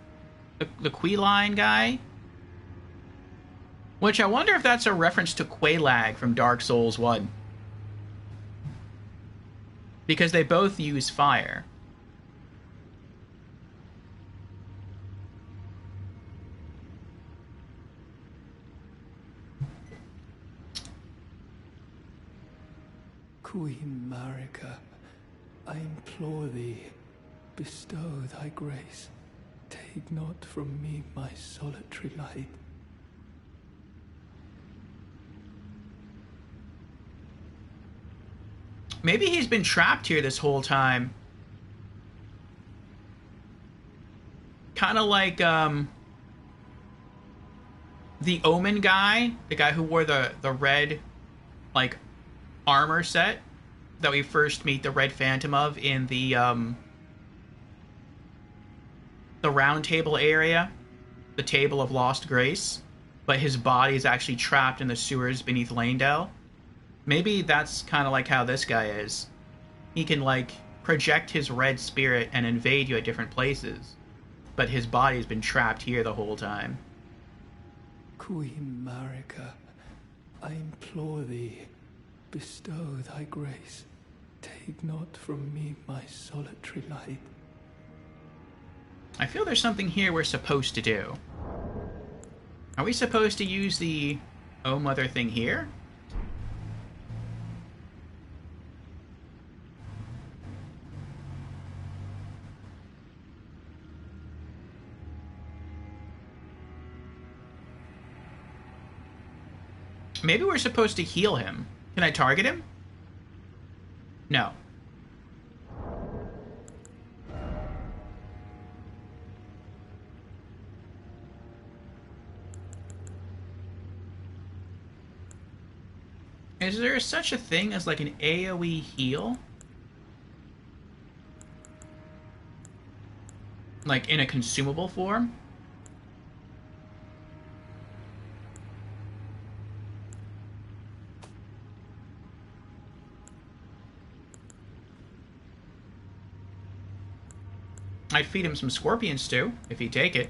The Queeline guy? Which I wonder if that's a reference to Quelaag from Dark Souls 1. because they both use fire. Queen Marika, I implore thee, bestow thy grace. Take not from me my solitary light. Maybe he's been trapped here this whole time. Kind of like, the Omen guy. The guy who wore the red, like, armor set that we first meet the Red Phantom of in the round table area. The Table of Lost Grace. But his body is actually trapped in the sewers beneath Lanedale. Maybe that's kind of like how this guy is. He can, like, project his red spirit and invade you at different places. But his body's been trapped here the whole time. Queen Marika, I implore thee, bestow thy grace. Take not from me my solitary light. I feel there's something here we're supposed to do. Are we supposed to use the Oh Mother thing here? Maybe we're supposed to heal him. Can I target him? No. Is there such a thing as like an AoE heal? Like in a consumable form? I'd feed him some scorpion stew, if he'd take it.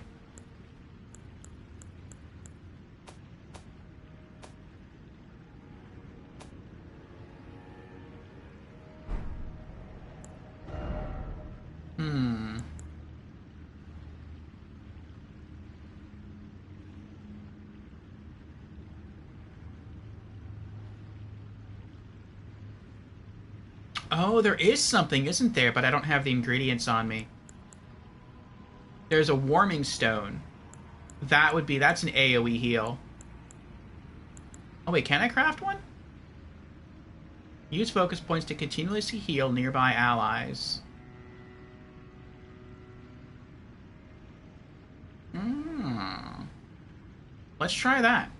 Oh, there is something, isn't there? But I don't have the ingredients on me. There's a warming stone. That's an AoE heal. Oh wait, can I craft one? Use focus points to continuously heal nearby allies. Let's try that.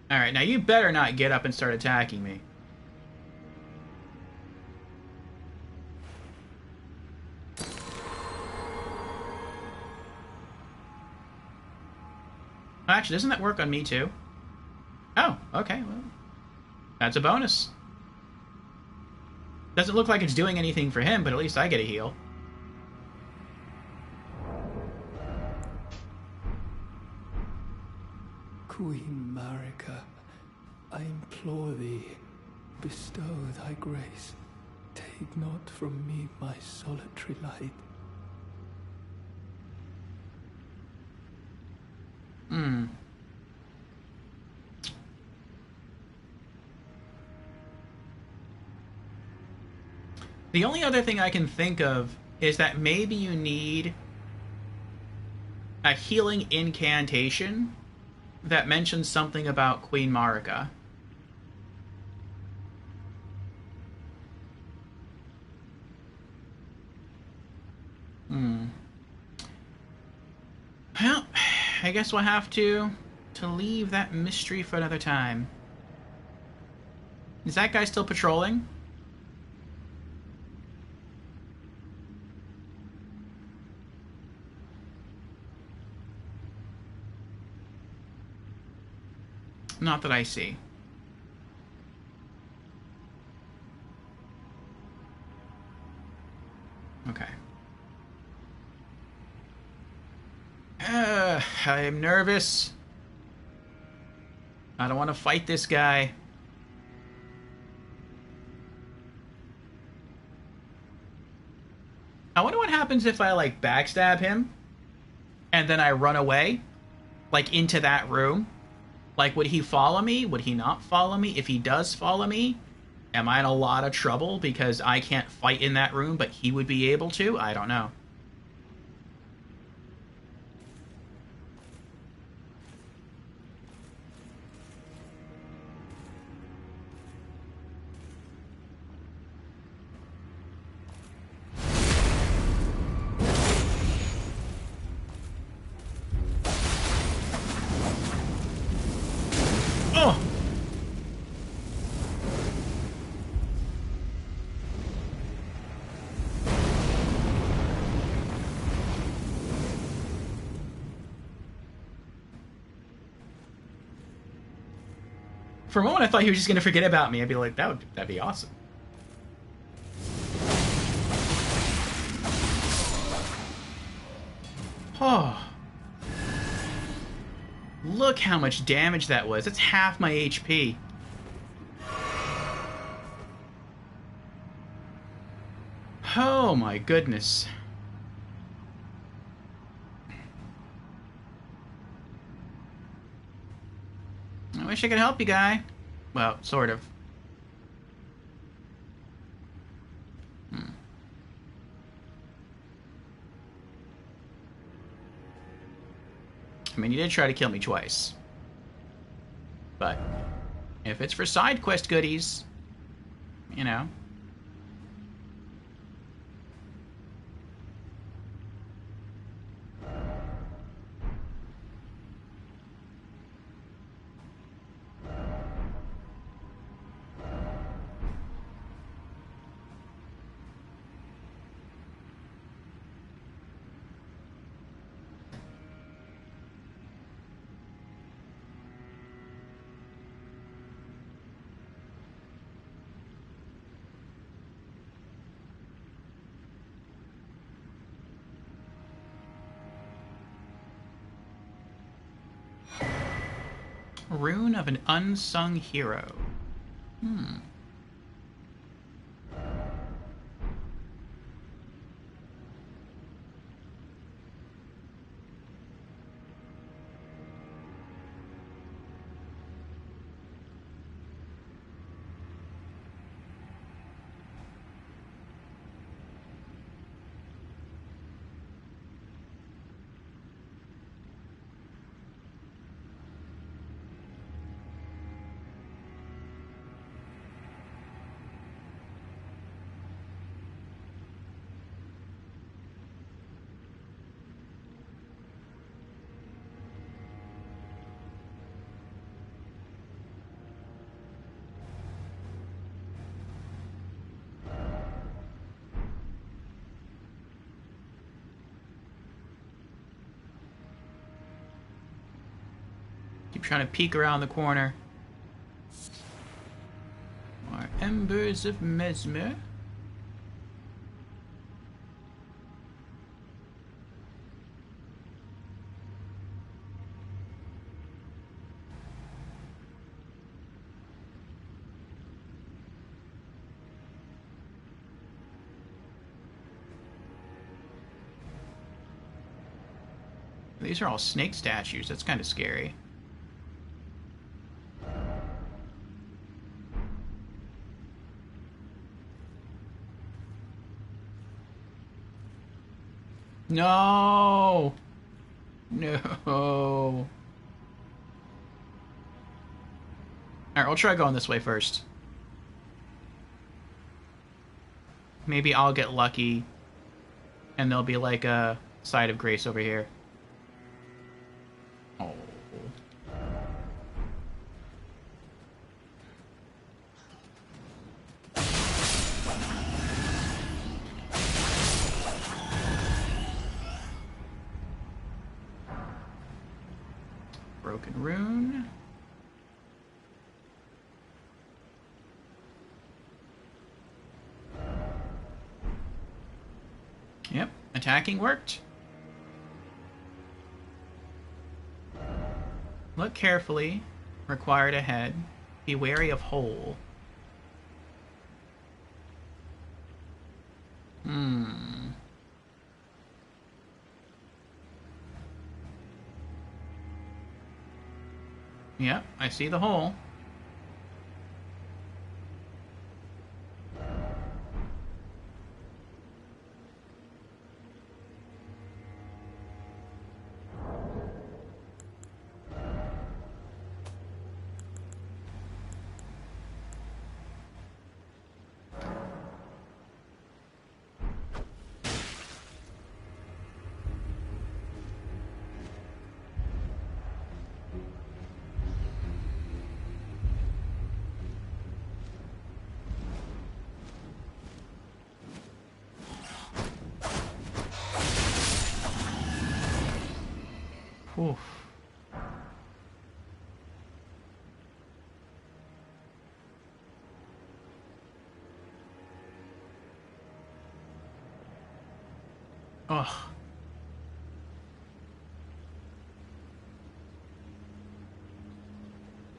Alright, now you better not get up and start attacking me. Actually, doesn't that work on me too? Oh, okay, well, that's a bonus. Doesn't look like it's doing anything for him, but at least I get a heal. Queen Marika, I implore thee, bestow thy grace. Take not from me my solitary light. The only other thing I can think of is that maybe you need a healing incantation that mentions something about Queen Marika. Well, I guess we'll have to leave that mystery for another time. Is that guy still patrolling? Not that I see. I am nervous. I don't want to fight this guy. I wonder what happens if I, like, backstab him and then I run away, like, into that room. Like, would he follow me? Would he not follow me? If he does follow me, am I in a lot of trouble because I can't fight in that room, but he would be able to? I don't know. Oh! For a moment, I thought he was just gonna forget about me. I'd be like, that'd be awesome. Oh. Look how much damage that was. That's half my HP. Oh my goodness. I wish I could help you, guy. Well, sort of. I mean, you did try to kill me twice. But if it's for side quest goodies, you know. Rune of an unsung hero. Keep trying to peek around the corner. More embers of Mesmer. These are all snake statues. That's kind of scary. No! No! Alright, we'll try going this way first. Maybe I'll get lucky and there'll be like a side of grace over here. Oh. Broken rune. Yep, attacking worked. Look carefully. Required ahead. Be wary of hole. Yep, I see the hole. Oof. Ugh.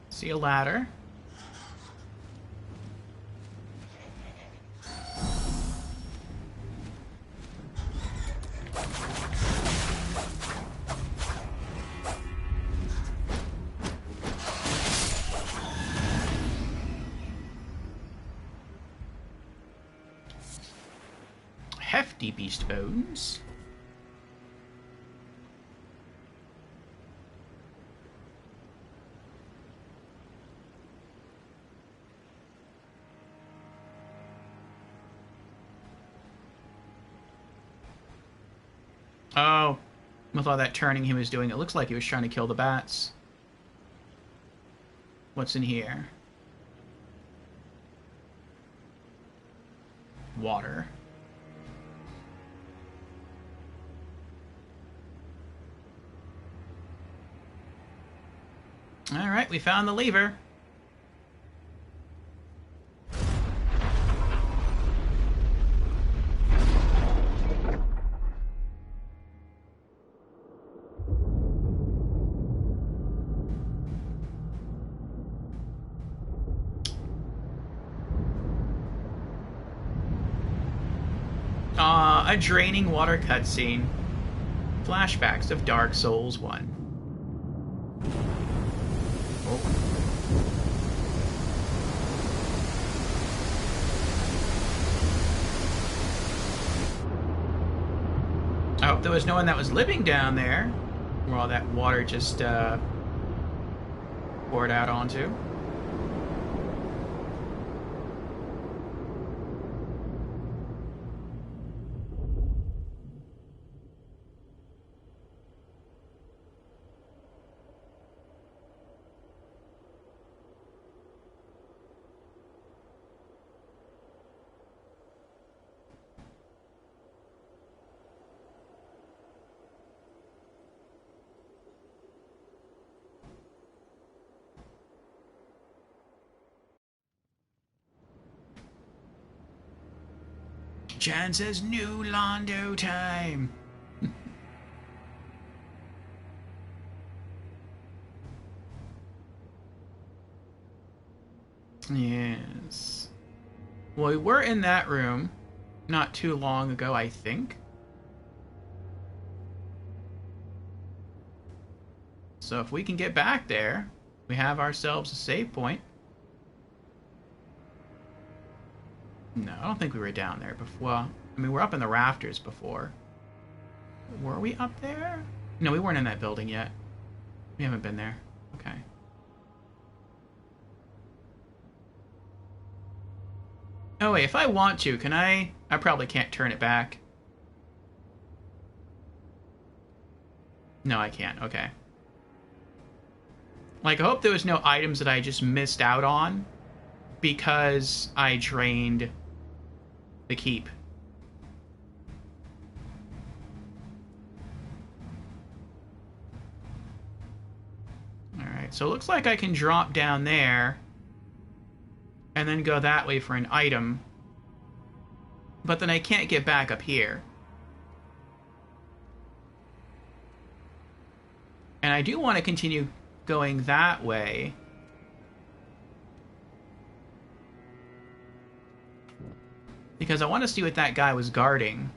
See a ladder. Hefty beast bones. Oh, with all that turning he was doing, it looks like he was trying to kill the bats. What's in here? Water. Alright, we found the lever. A draining water cutscene. Flashbacks of Dark Souls 1. I hope there was no one that was living down there, where all that water just poured out onto. Chan says, new Londo time. Yes. Well, we were in that room not too long ago, I think. So if we can get back there, we have ourselves a save point. No, I don't think we were down there before. Well, I mean, we're up in the rafters before. Were we up there? No, we weren't in that building yet. We haven't been there. Okay. Oh, wait, if I want to, can I... I probably can't turn it back. No, I can't. Okay. Like, I hope there was no items that I just missed out on because I drained the keep. Alright, so it looks like I can drop down there and then go that way for an item. But then I can't get back up here. And I do want to continue going that way. Because I want to see what that guy was guarding.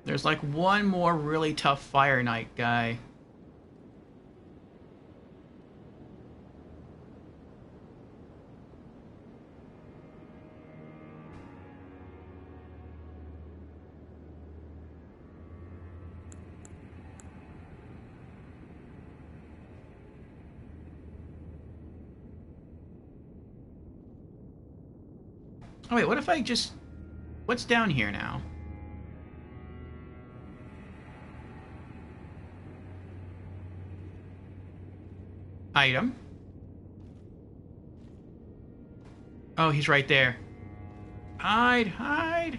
There's like one more really tough Fire Knight guy. Oh wait, what if I just... What's down here now? Item. Oh, he's right there. Hide, hide.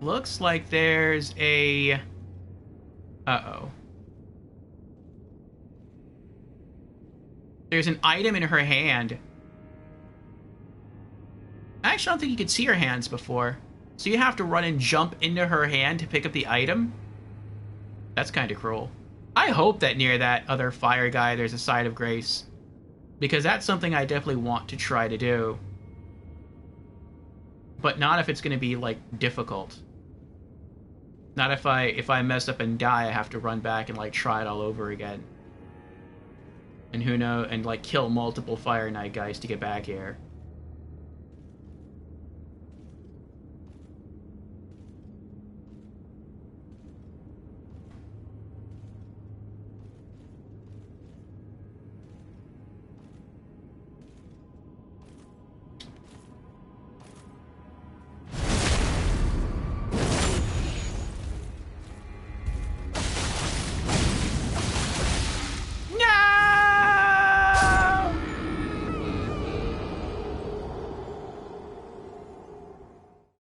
Looks like there's a... Uh-oh. There's an item in her hand. I actually don't think you could see her hands before. So you have to run and jump into her hand to pick up the item? That's kind of cruel. I hope that near that other fire guy there's a side of grace. Because that's something I definitely want to try to do. But not if it's going to be, like, difficult. Not if I mess up and die, I have to run back and, like, try it all over again. And who knows, and, like, kill multiple Fire Knight guys to get back here.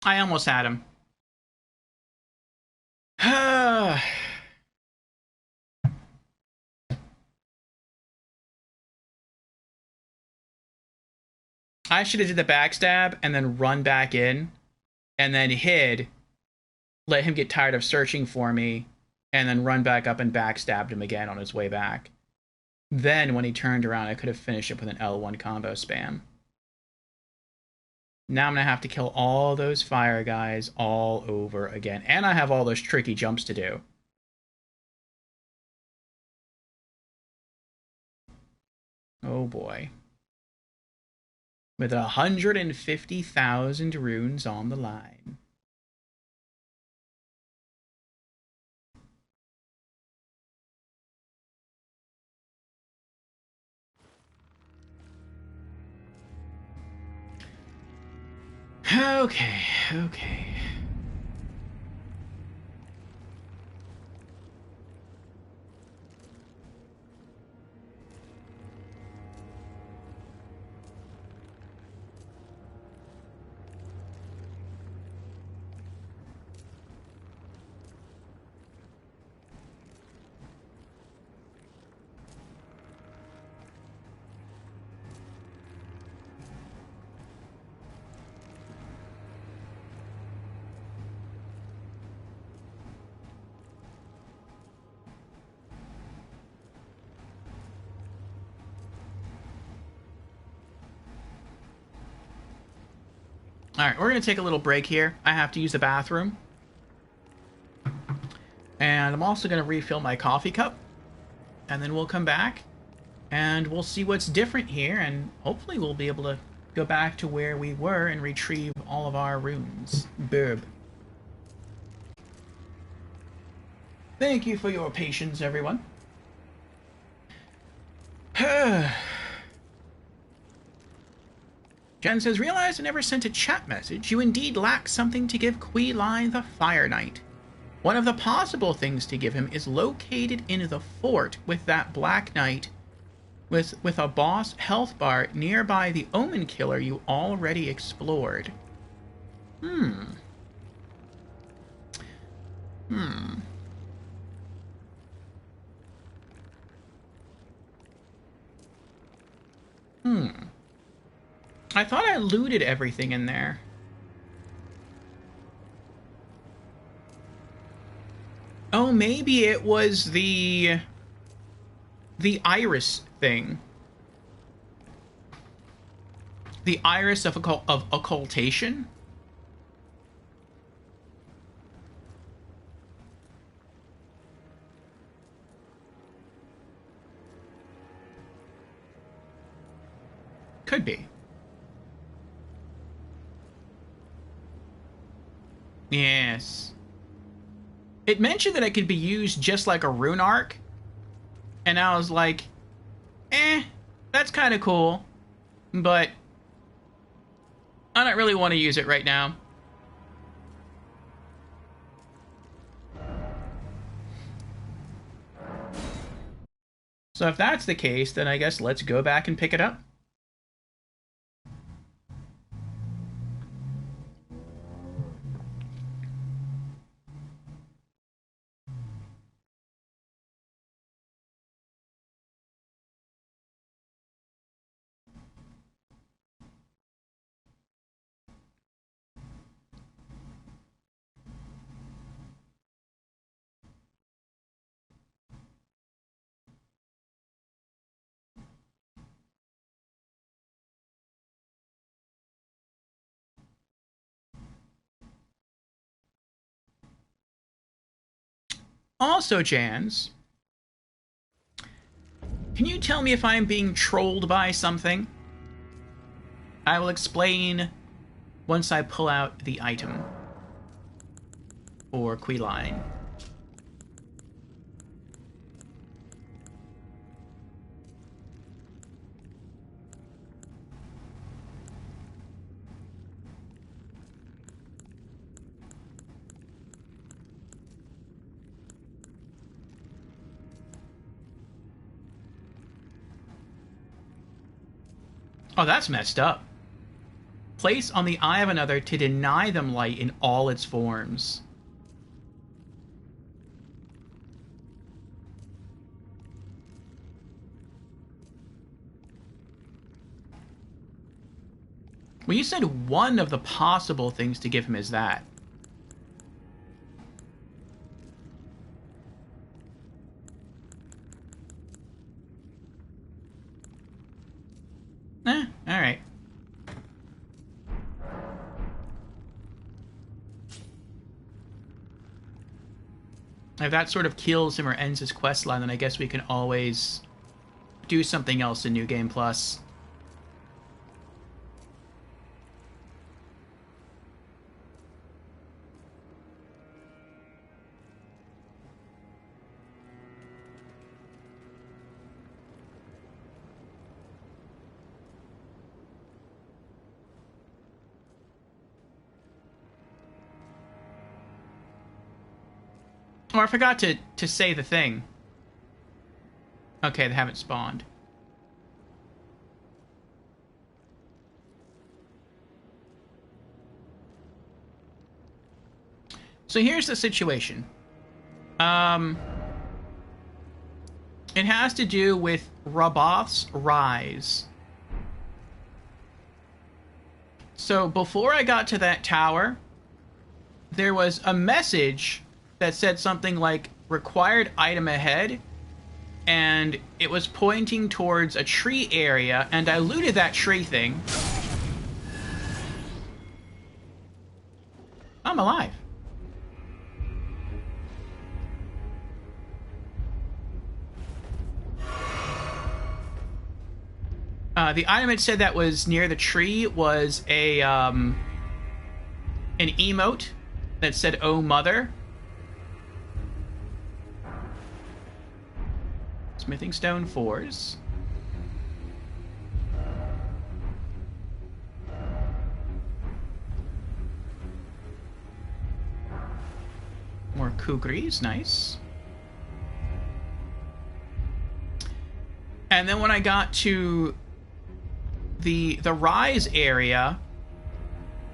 I almost had him. I should have did the backstab and then run back in and then hid, let him get tired of searching for me, and then run back up and backstabbed him again on his way back. Then when he turned around, I could have finished it with an L1 combo spam. Now I'm going to have to kill all those fire guys all over again. And I have all those tricky jumps to do. Oh boy. With 150,000 runes on the line. Okay, okay. Alright, we're going to take a little break here. I have to use the bathroom. And I'm also going to refill my coffee cup. And then we'll come back. And we'll see what's different here. And hopefully we'll be able to go back to where we were and retrieve all of our runes. Burb. Thank you for your patience, everyone. Jen says, realize I never sent a chat message. You indeed lack something to give Kui Lai the Fire Knight. One of the possible things to give him is located in the fort with that Black Knight with a boss health bar nearby the Omen Killer you already explored. I thought I looted everything in there. Oh, maybe it was the iris thing. The iris of occultation? Could be. Yes. It mentioned that it could be used just like a rune arc. And I was like, that's kind of cool. But I don't really want to use it right now. So if that's the case, then I guess let's go back and pick it up. Also, Jans, can you tell me if I'm being trolled by something? I will explain once I pull out the item. Or Queeline. Oh, that's messed up. Place on the eye of another to deny them light in all its forms. Well, you said one of the possible things to give him is that. Alright. If that sort of kills him or ends his quest line, then I guess we can always do something else in New Game Plus. Oh, I forgot to say the thing. Okay, they haven't spawned. So here's the situation. It has to do with Raboth's rise. So before I got to that tower, there was a message that said something like required item ahead, and it was pointing towards a tree area, and I looted that tree thing. I'm alive. The item it said that was near the tree was a an emote that said "Oh Mother." Smithing stone 4s. More kukris, nice. And then when I got to the rise area,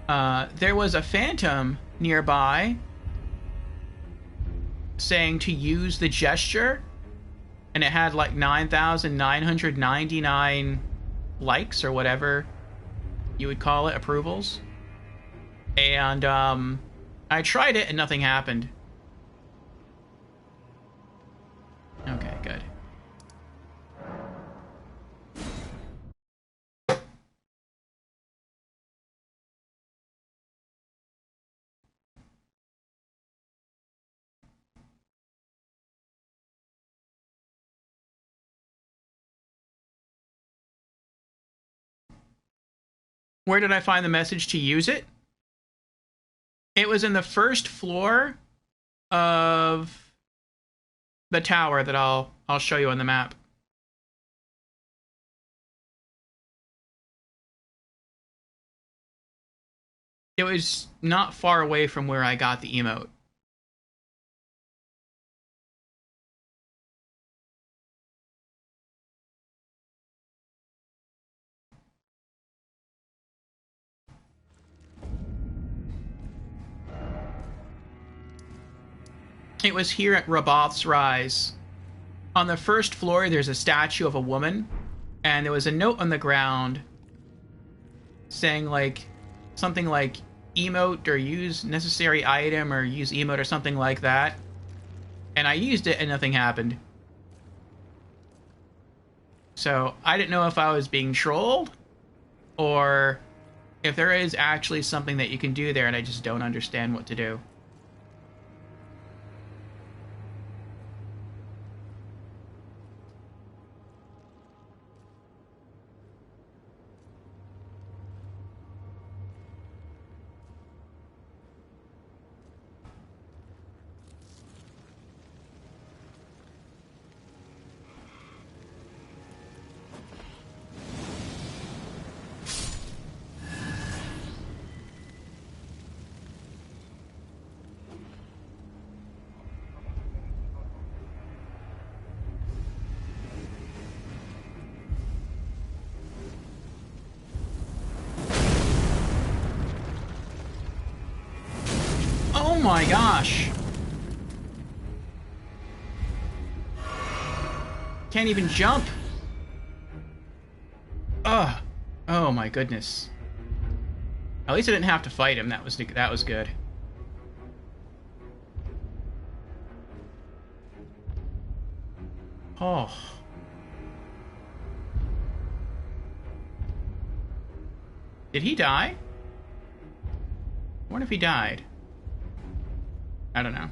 there was a phantom nearby saying to use the gesture, and it had like 9,999 likes or whatever you would call it, approvals. And I tried it and nothing happened. Okay, good. Where did I find the message to use it? It was in the first floor of the tower that I'll show you on the map. It was not far away from where I got the emote. It was here at Raboth's Rise. On the first floor, there's a statue of a woman, and there was a note on the ground saying, like, something like, emote or use necessary item or use emote or something like that. And I used it and nothing happened. So I didn't know if I was being trolled or if there is actually something that you can do there and I just don't understand what to do. Oh my gosh! Can't even jump! Ugh! Oh my goodness. At least I didn't have to fight him. That was good. Oh. Did he die? I wonder if he died. I don't know.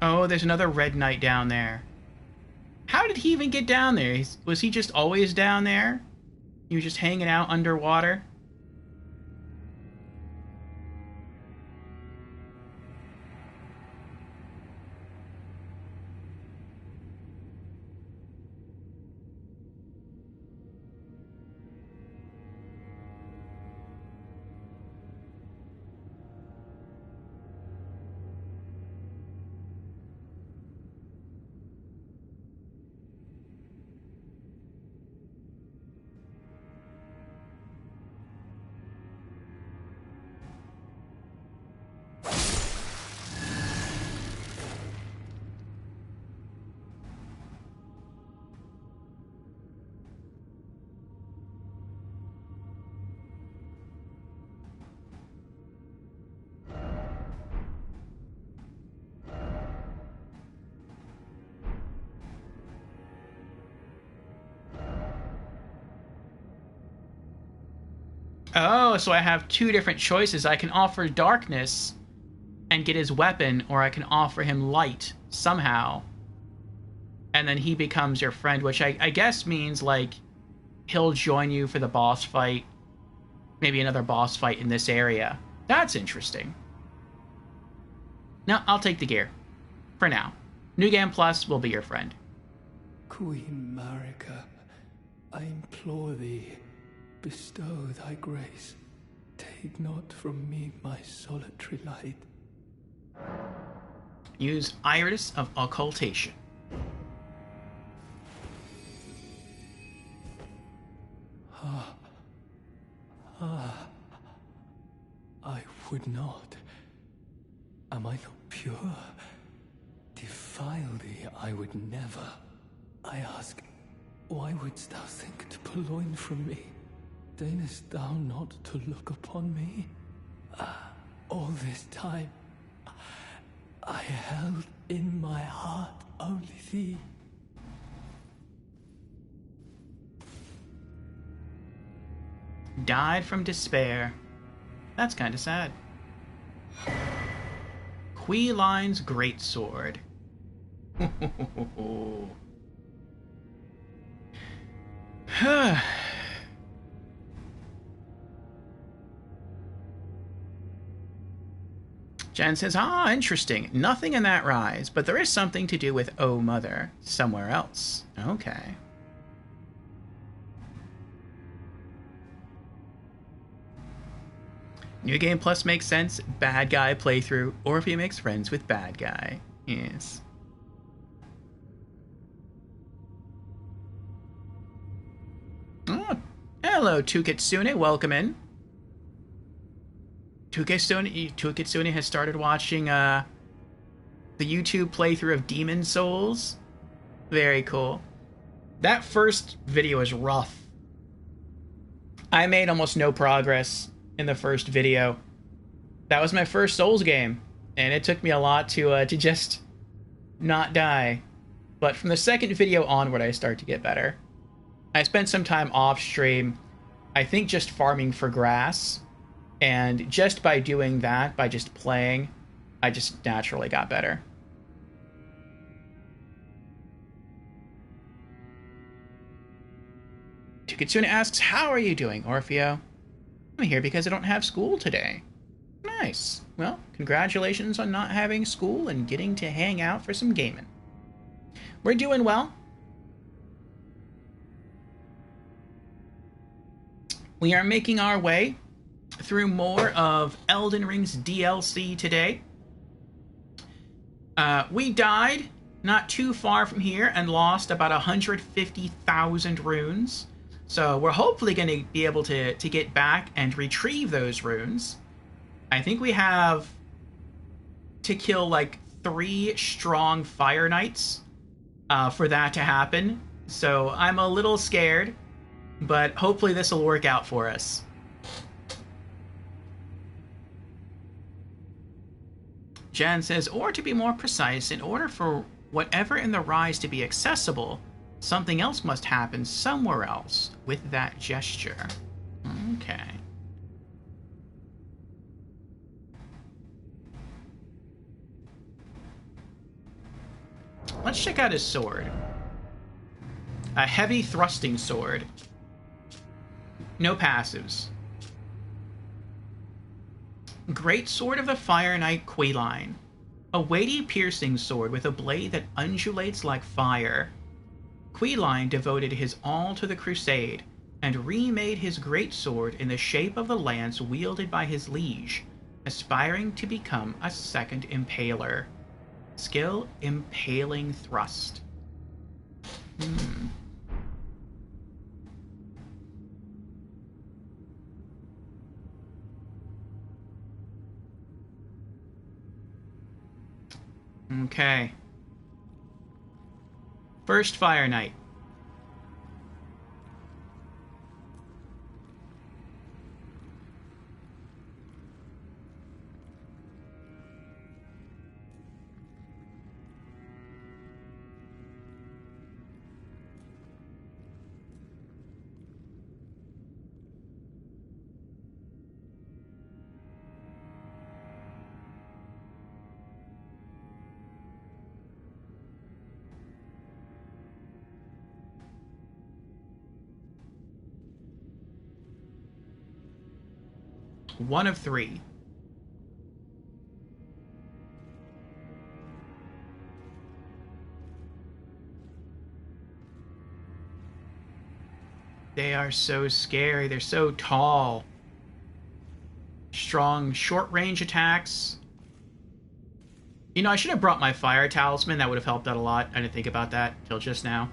Oh, there's another red knight down there. How did he even get down there? Was he just always down there? He was just hanging out underwater? Oh, so I have two different choices. I can offer darkness and get his weapon, or I can offer him light somehow. And then he becomes your friend, which I guess means, like, he'll join you for the boss fight. Maybe another boss fight in this area. That's interesting. No, I'll take the gear. For now. New Game Plus will be your friend. Queen Marika, I implore thee, bestow thy grace. Take not from me my solitary light. Use Iris of Occultation. I would not. Am I not pure? Defile thee I would never. I ask, why wouldst thou think to purloin from me? Deignest thou not to look upon me? All this time, I held in my heart only thee. Died from despair. That's kind of sad. Queline's greatsword. Jen says, interesting. Nothing in that rise, but there is something to do with Oh Mother somewhere else. Okay. New Game Plus makes sense. Bad guy playthrough, or if he makes friends with bad guy. Yes. Oh, hello, Tukitsune. Welcome in. Tukitsune has started watching the YouTube playthrough of Demon Souls. Very cool. That first video is rough. I made almost no progress in the first video. That was my first Souls game, and it took me a lot to just not die. But from the second video onward, I start to get better. I spent some time off stream, I think just farming for grass, and just by doing that, by just playing, I just naturally got better. Tukitsune asks, how are you doing, Orfeo? I'm here because I don't have school today. Nice. Well, congratulations on not having school and getting to hang out for some gaming. We're doing well. We are making our way through more of Elden Ring's DLC today. We died not too far from here and lost about 150,000 runes. So we're hopefully going to be able to get back and retrieve those runes. I think we have to kill like 3 strong Fire Knights for that to happen. So I'm a little scared, but hopefully this will work out for us. Jan says, or to be more precise, in order for whatever in the Rise to be accessible, something else must happen somewhere else with that gesture. Okay. Let's check out his sword. A heavy thrusting sword. No passives. Great Sword of the Fire Knight Queline. A weighty piercing sword with a blade that undulates like fire. Queline devoted his all to the crusade, and remade his great sword in the shape of the lance wielded by his liege, aspiring to become a second impaler. Skill, Impaling Thrust. Okay. First Fire Knight. One of 3. They are so scary. They're so tall. Strong short-range attacks. You know, I should have brought my fire talisman. That would have helped out a lot. I didn't think about that till just now.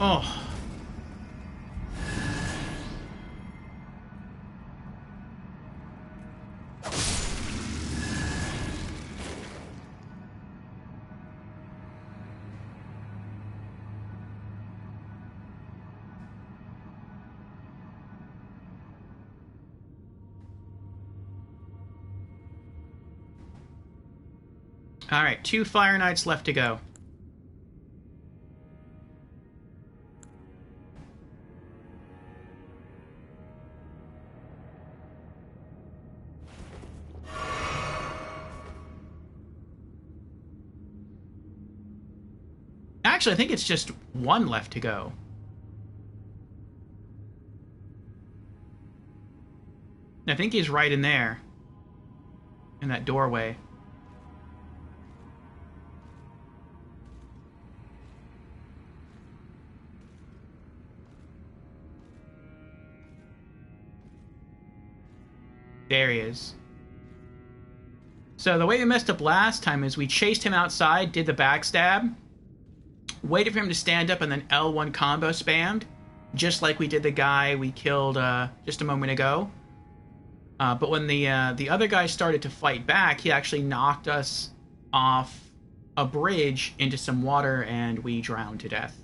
Oh. Alright, 2 Fire Knights left to go. Actually, I think it's just 1 left to go. I think he's right in there. In that doorway. There he is. So the way we messed up last time is we chased him outside, did the backstab, waited for him to stand up, and then L1 combo spammed, just like we did the guy we killed just a moment ago. But when the other guy started to fight back, he actually knocked us off a bridge into some water, and we drowned to death.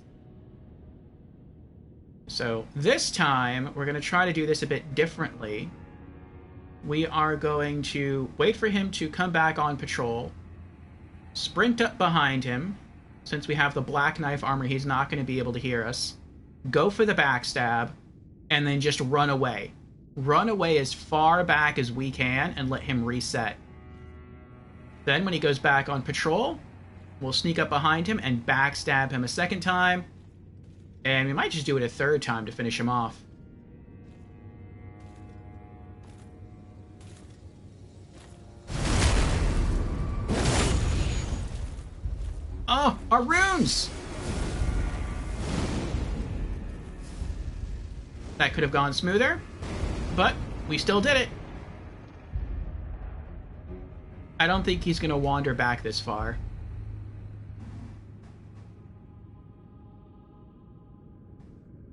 So this time, we're going to try to do this a bit differently. We are going to wait for him to come back on patrol, sprint up behind him. Since we have the black knife armor, he's not going to be able to hear us. Go for the backstab, and then just run away. Run away as far back as we can and let him reset. Then when he goes back on patrol, we'll sneak up behind him and backstab him a second time. And we might just do it a third time to finish him off. Oh, our runes! That could have gone smoother, but we still did it. I don't think he's going to wander back this far.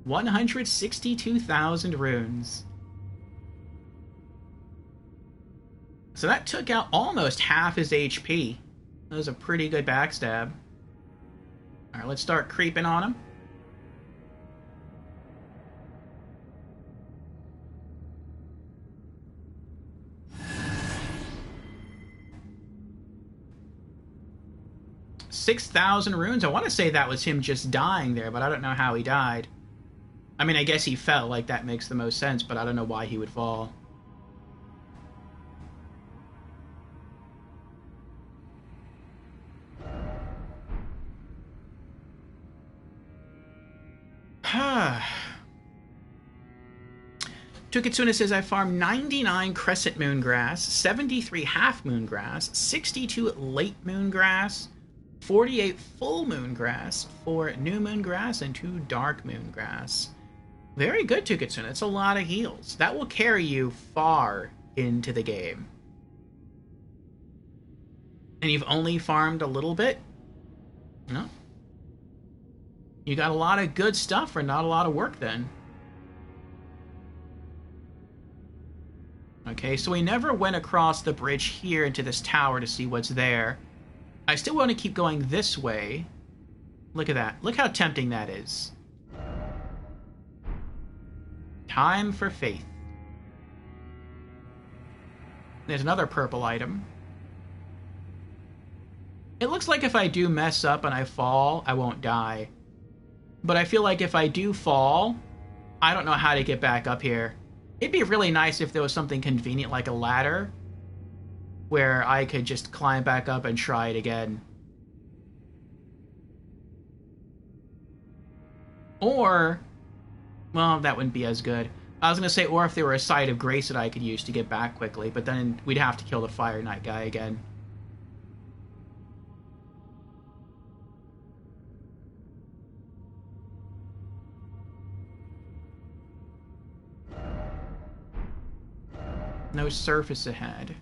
$162,000 runes. So that took out almost half his HP. That was a pretty good backstab. Alright, let's start creeping on him. $6,000 runes. I want to say that was him just dying there, but I don't know how he died. I mean, I guess he fell, like that makes the most sense, but I don't know why he would fall. Tukitsuna says, I farmed 99 crescent moon grass, 73 half moon grass, 62 late moon grass, 48 full moon grass, 4 new moon grass, and 2 dark moon grass. Very good, Tukitsuna. That's a lot of heals. That will carry you far into the game. And you've only farmed a little bit? No. You got a lot of good stuff for not a lot of work then. Okay, so we never went across the bridge here into this tower to see what's there. I still want to keep going this way. Look at that. Look how tempting that is. Time for faith. There's another purple item. It looks like if I do mess up and I fall, I won't die. But I feel like if I do fall, I don't know how to get back up here. It'd be really nice if there was something convenient like a ladder where I could just climb back up and try it again. Or, well, that wouldn't be as good. I was going to say, or if there were a site of grace that I could use to get back quickly, but then we'd have to kill the Fire Knight guy again. No surface ahead.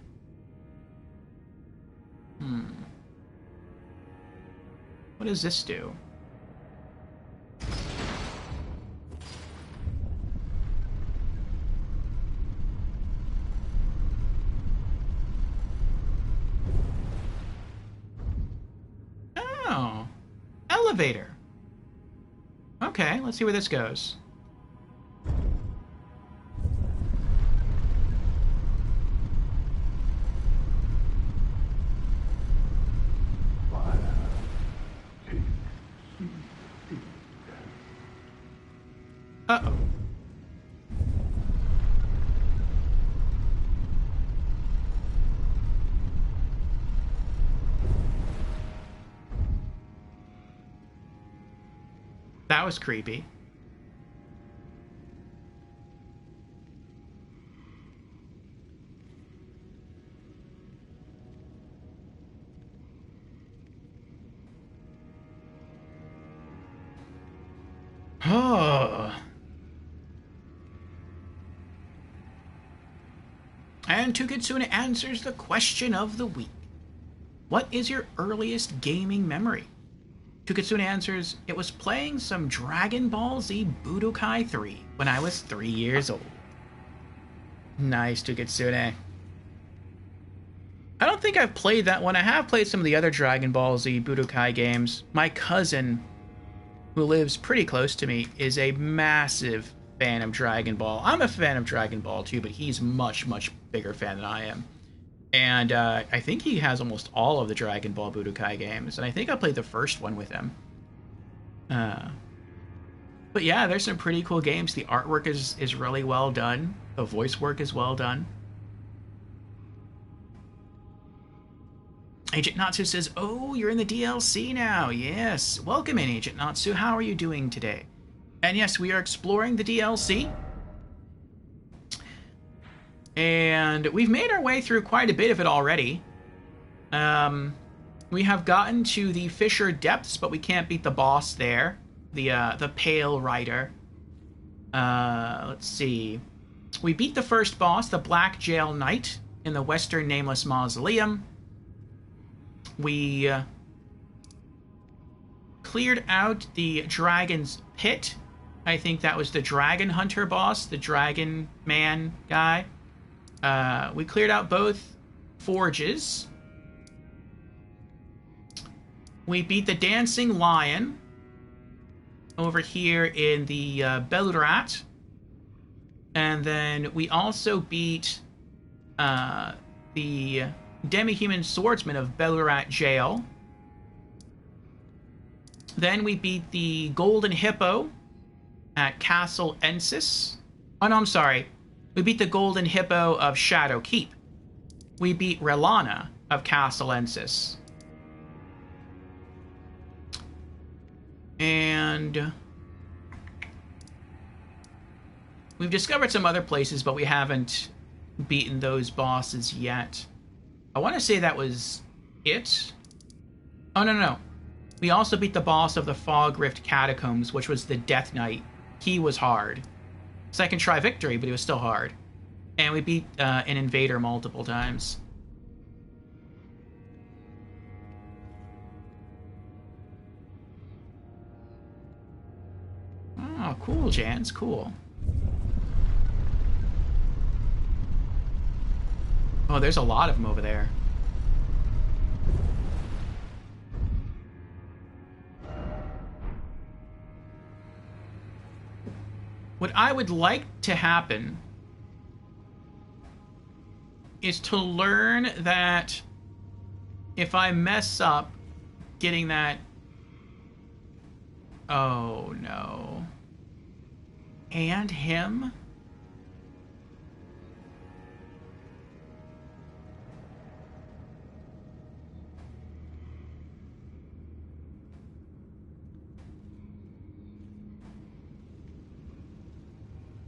What does this do? elevator. Okay, let's see where this goes. Uh-oh. That was creepy. Oh. And Tukitsune answers the question of the week. What is your earliest gaming memory? Tukitsune answers, it was playing some Dragon Ball Z Budokai 3 when I was 3 years old. Nice, Tukitsune. I don't think I've played that one. I have played some of the other Dragon Ball Z Budokai games. My cousin, who lives pretty close to me, is a massive fan of Dragon Ball. I'm a fan of Dragon Ball too, but he's much, much bigger fan than I am. And I think he has almost all of the Dragon Ball Budokai games, and I think I played the first one with him. But yeah, there's some pretty cool games. The artwork is really well done. The voice work is well done. Agent Natsu says, oh, you're in the DLC now. Yes. Welcome in, Agent Natsu. How are you doing today? And yes, we are exploring the DLC. And we've made our way through quite a bit of it already. We have gotten to the Fissure Depths, but we can't beat the boss there. The Pale Rider. Let's see. We beat the first boss, the Black Jail Knight, in the Western Nameless Mausoleum. We cleared out the Dragon's Pit. I think that was the Dragon Hunter boss, the Dragon Man guy. We cleared out both forges. We beat the Dancing Lion over here in the Belrat. And then we also beat the Demi-Human Swordsman of Belrat Jail. Then we beat the Golden Hippo at Castle Ensis. Oh, no, I'm sorry. We beat the Golden Hippo of Shadow Keep. We beat Relana of Castle Ensis. And we've discovered some other places, but we haven't beaten those bosses yet. I want to say that was it. Oh, no. We also beat the boss of the Fog Rift Catacombs, which was the Death Knight. He was hard. Second try victory, but he was still hard. And we beat an invader multiple times. Oh, cool, Jans. Cool. Oh, there's a lot of them over there. What I would like to happen is to learn that if I mess up getting that... Oh, no. And him?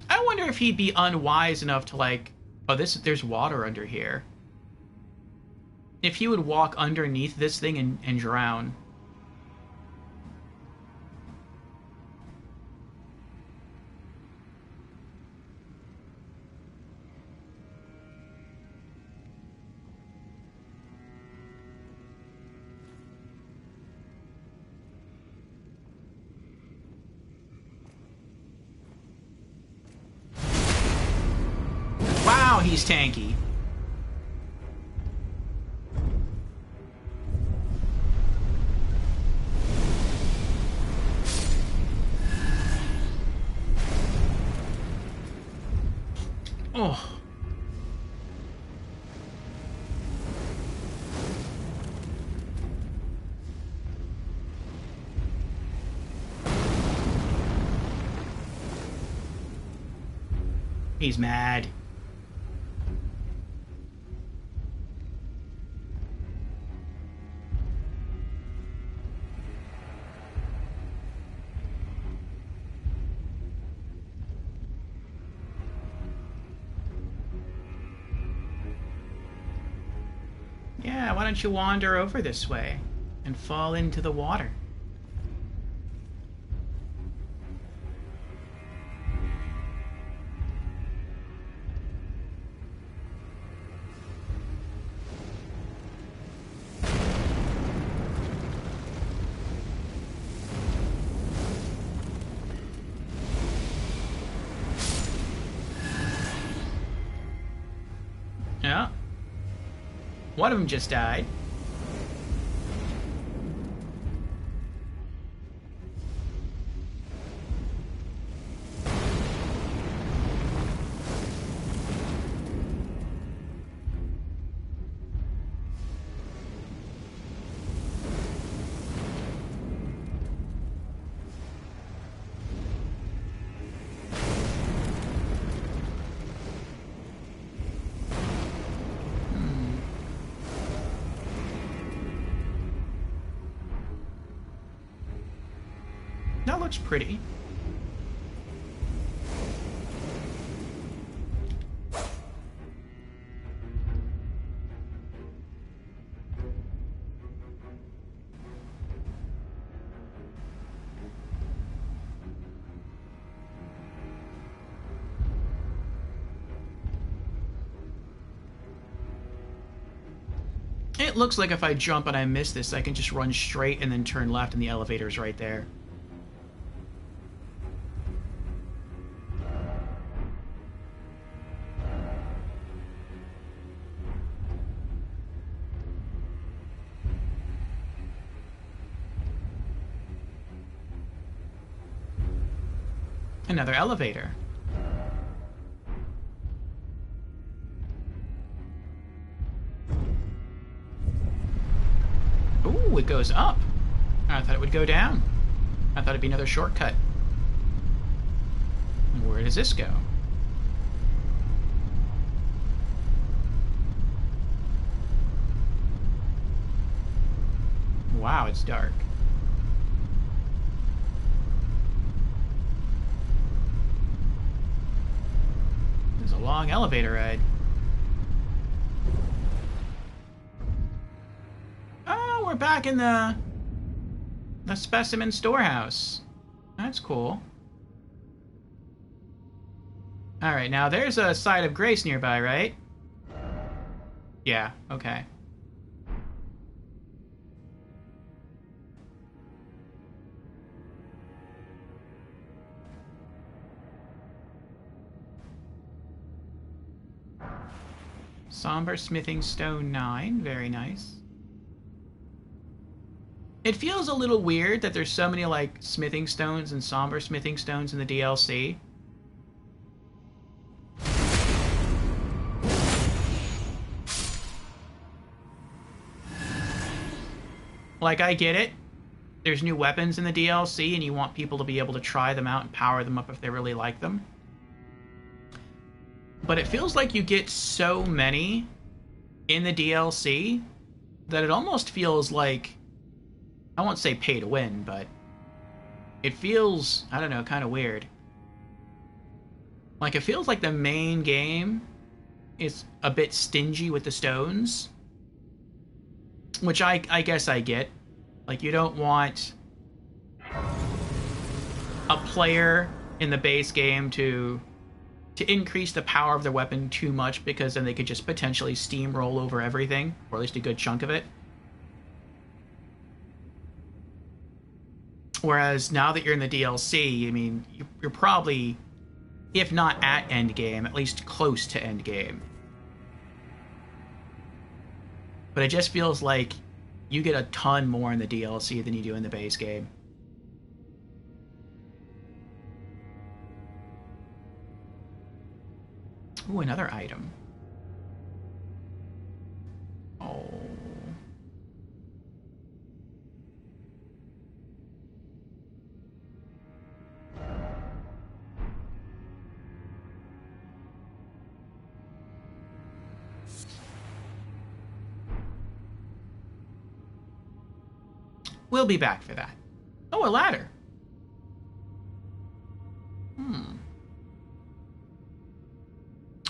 I wonder if he'd be unwise enough to, like... Oh, there's water under here. If he would walk underneath this thing and drown. Wow, he's tanky. Oh. He's mad. Yeah, why don't you wander over this way and fall into the water? Yeah. One of them just died. That looks pretty. It looks like if I jump and I miss this, I can just run straight and then turn left and the elevator's right there. Another elevator. Ooh, it goes up. I thought it would go down. I thought it'd be another shortcut. Where does this go? Wow, it's dark. There's a long elevator ride. Oh, we're back in the specimen storehouse. That's cool. Alright, now there's a site of grace nearby, right? Yeah, okay. Somber Smithing Stone 9, very nice. It feels a little weird that there's so many, like, smithing stones and somber smithing stones in the DLC. Like, I get it. There's new weapons in the DLC, and you want people to be able to try them out and power them up if they really like them. But it feels like you get so many in the DLC that it almost feels like, I won't say pay to win, but it feels, I don't know, kind of weird. Like, it feels like the main game is a bit stingy with the stones, which I guess I get. Like, you don't want a player in the base game to increase the power of their weapon too much, because then they could just potentially steamroll over everything, or at least a good chunk of it. Whereas now that you're in the DLC, I mean, you're probably, if not at endgame, at least close to endgame. But it just feels like you get a ton more in the DLC than you do in the base game. Ooh, another item. Oh. We'll be back for that. Oh, a ladder.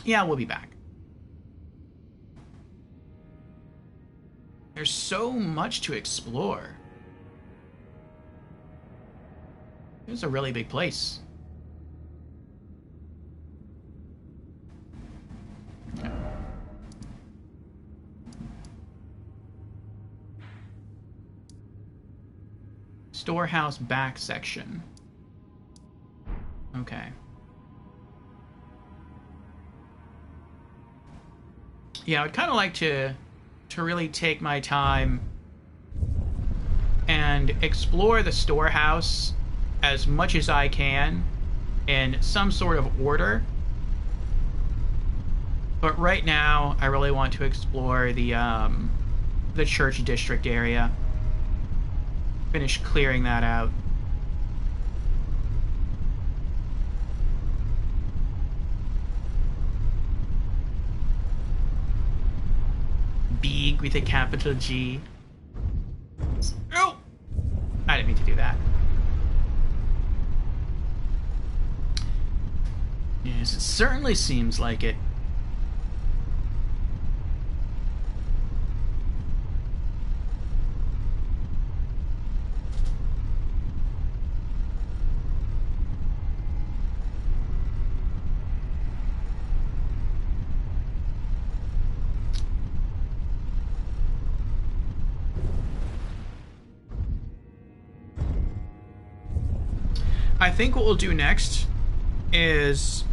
Yeah, we'll be back. There's so much to explore. It's a really big place. Okay. Storehouse back section. Okay. Yeah, I'd kind of like to really take my time and explore the storehouse as much as I can in some sort of order. But right now, I really want to explore the church district area. Finish clearing that out. Big with a capital G. Oh! I didn't mean to do that. Yes, it certainly seems like it. I think what we'll do next is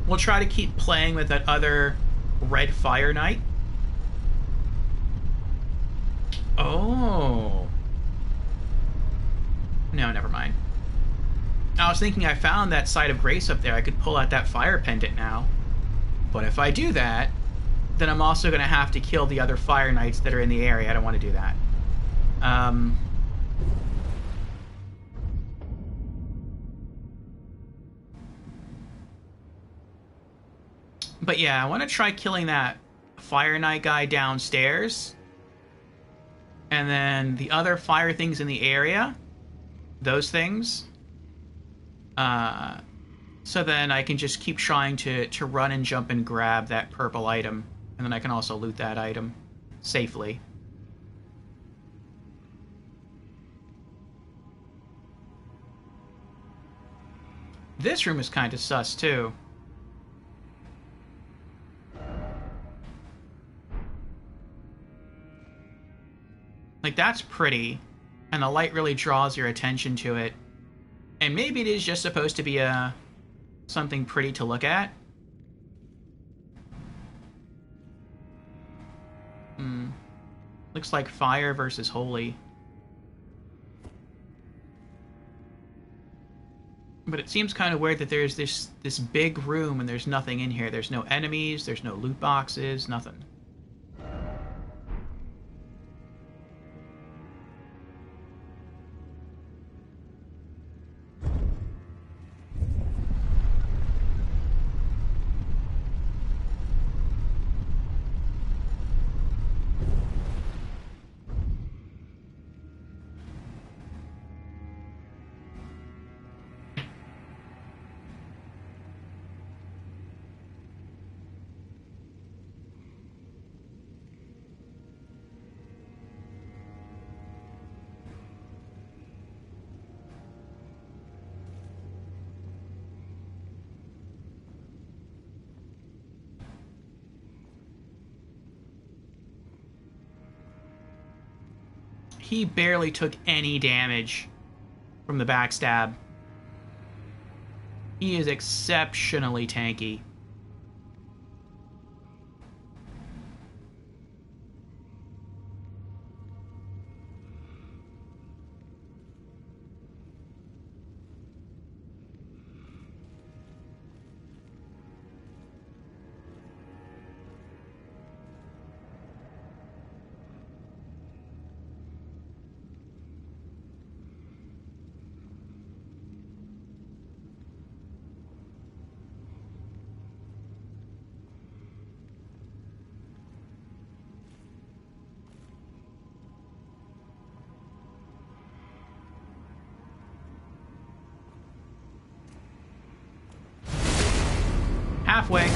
we'll try to keep playing with that other red fire knight. Oh. No, never mind. I was thinking I found that site of grace up there. I could pull out that fire pendant now. But if I do that, then I'm also going to have to kill the other fire knights that are in the area. I don't want to do that. But yeah, I want to try killing that Fire Knight guy downstairs. And then the other fire things in the area. Those things. So then I can just keep trying to run and jump and grab that purple item. And then I can also loot that item safely. This room is kind of sus, too. Like, that's pretty, and the light really draws your attention to it. And maybe it is just supposed to be something pretty to look at. Looks like fire versus holy. But it seems kind of weird that there's this big room and there's nothing in here. There's no enemies, there's no loot boxes, nothing. He barely took any damage from the backstab. He is exceptionally tanky. Halfway.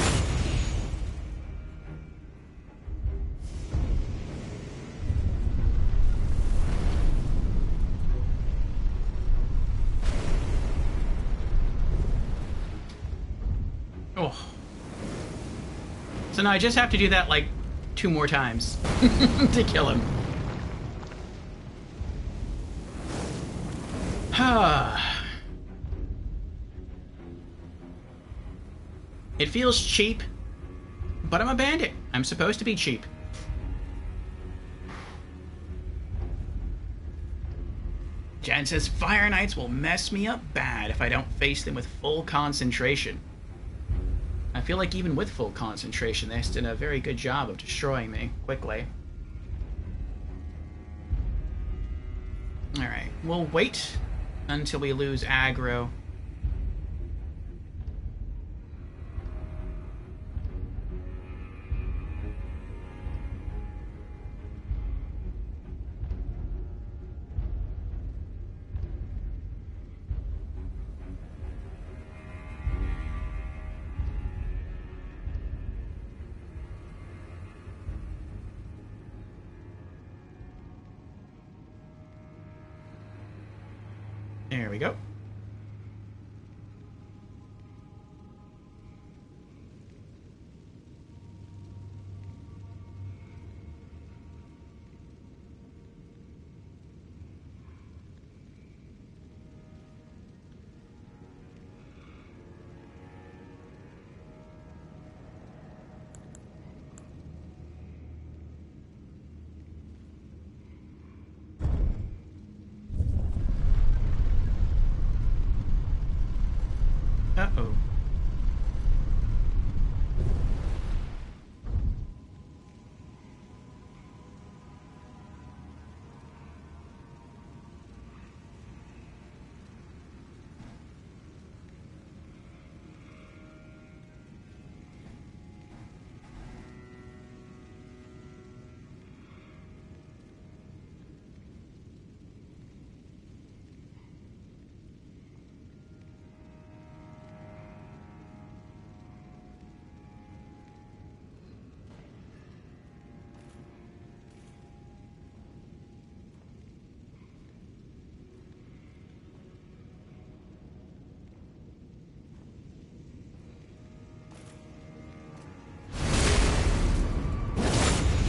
Oh. So now I just have to do that like 2 more times to kill him. It feels cheap, but I'm a bandit. I'm supposed to be cheap. Jan says Fire Knights will mess me up bad if I don't face them with full concentration. I feel like even with full concentration, they've done a very good job of destroying me quickly. Alright, we'll wait until we lose aggro. There we go. Uh-oh.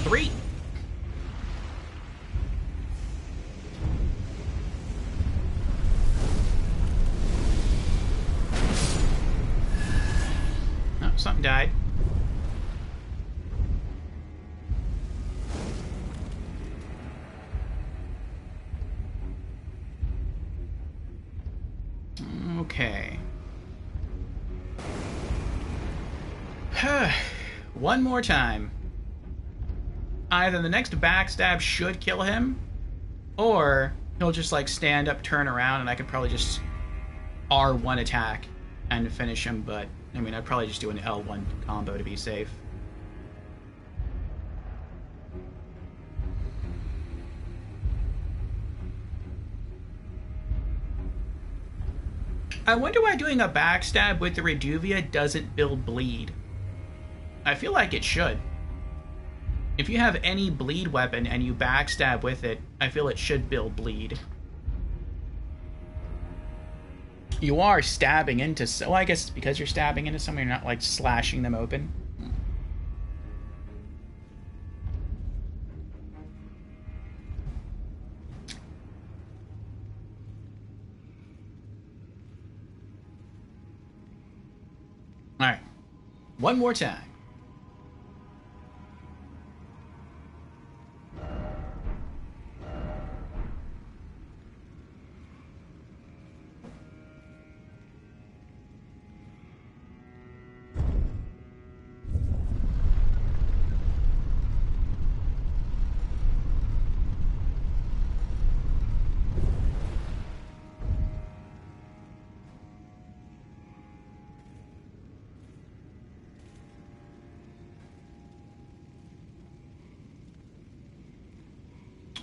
Three. Oh, something died. Okay. One more time. Either the next backstab should kill him, or he'll just like stand up, turn around, and I could probably just R1 attack and finish him, but I mean, I'd probably just do an L1 combo to be safe. I wonder why doing a backstab with the Reduvia doesn't build bleed. I feel like it should. If you have any bleed weapon and you backstab with it, I feel it should build bleed. You are stabbing into... Well, I guess it's because you're stabbing into someone, you're not, like, slashing them open. Alright. One more time.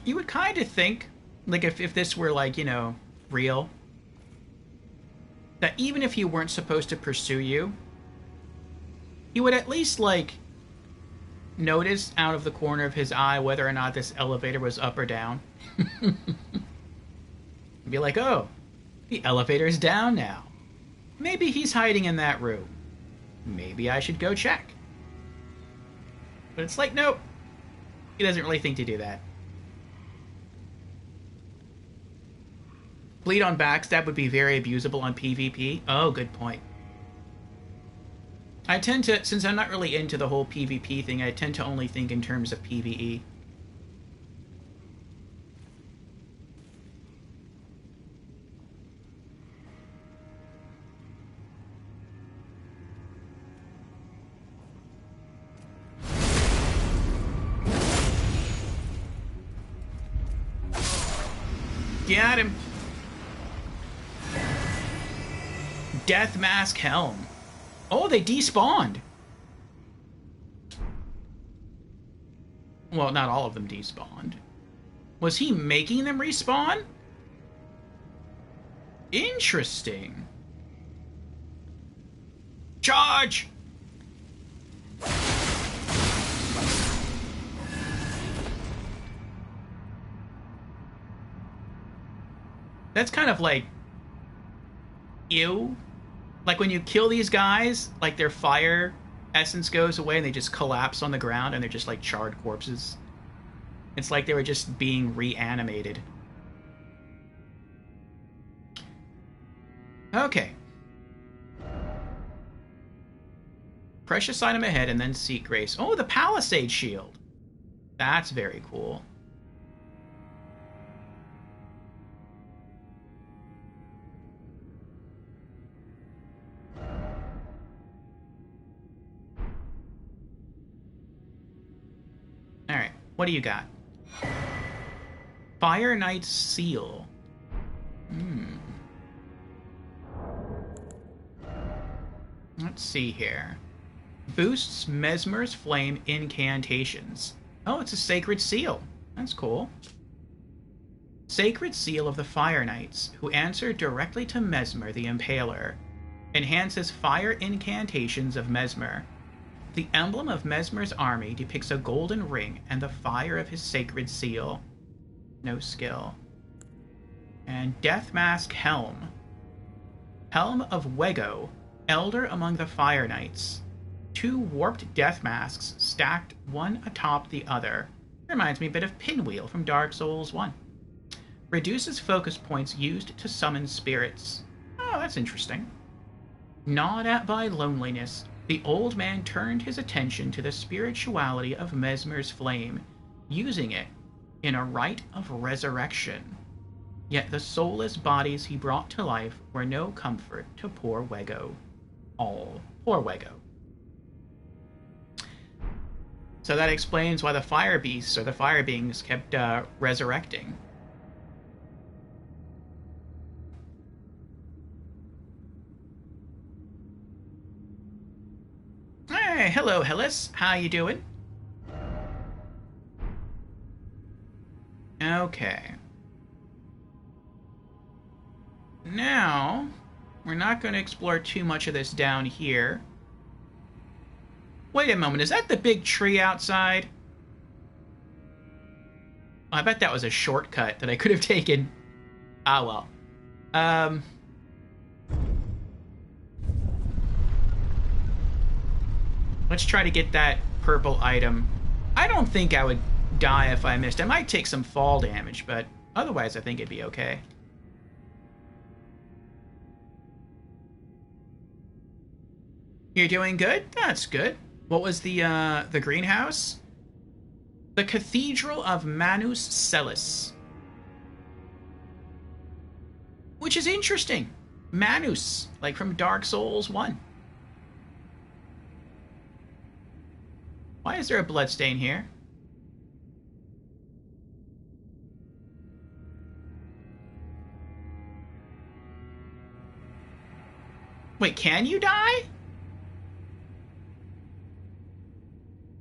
You would kind of think, like, if this were, like, you know, real, that even if he weren't supposed to pursue you, he would at least, like, notice out of the corner of his eye whether or not this elevator was up or down. Be like, oh, the elevator is down now. Maybe he's hiding in that room. Maybe I should go check. But it's like, nope. He doesn't really think to do that. Bleed on backstab would be very abusable on PvP. Oh, good point. I tend to, since I'm not really into the whole PvP thing, I tend to only think in terms of PvE. Got him. Death Mask Helm. Oh, they despawned. Well, not all of them despawned. Was he making them respawn? Interesting. Charge! That's kind of like, ew. Like when you kill these guys, like their fire essence goes away and they just collapse on the ground and they're just like charred corpses. It's like they were just being reanimated. Okay. Precious item ahead and then seek grace. Oh, the Palisade Shield. That's very cool. Alright, what do you got? Fire Knight's Seal. Let's see here. Boosts Mesmer's Flame incantations. Oh, it's a Sacred Seal. That's cool. Sacred Seal of the Fire Knights, who answer directly to Mesmer the Impaler. Enhances fire incantations of Mesmer. The emblem of Mesmer's army depicts a golden ring and the fire of his sacred seal. No skill. And Death Mask Helm. Helm of Wego, elder among the Fire Knights. 2 warped death masks stacked one atop the other. Reminds me a bit of Pinwheel from Dark Souls 1. Reduces focus points used to summon spirits. Oh, that's interesting. Gnawed at by loneliness, the old man turned his attention to the spirituality of Mesmer's flame, using it in a rite of resurrection. Yet the soulless bodies he brought to life were no comfort to poor Wego. All poor Wego. So that explains why the fire beasts or the fire beings kept resurrecting. Hey, hello, Hellas. How you doing? Okay. Now, we're not going to explore too much of this down here. Wait a moment, is that the big tree outside? Oh, I bet that was a shortcut that I could have taken. Ah, well. Let's try to get that purple item. I don't think I would die if I missed. I might take some fall damage, but otherwise I think it'd be okay. You're doing good? That's good. What was the greenhouse? The Cathedral of Manus Celis. Which is interesting. Manus, like from Dark Souls 1. Why is there a bloodstain here? Wait, can you die?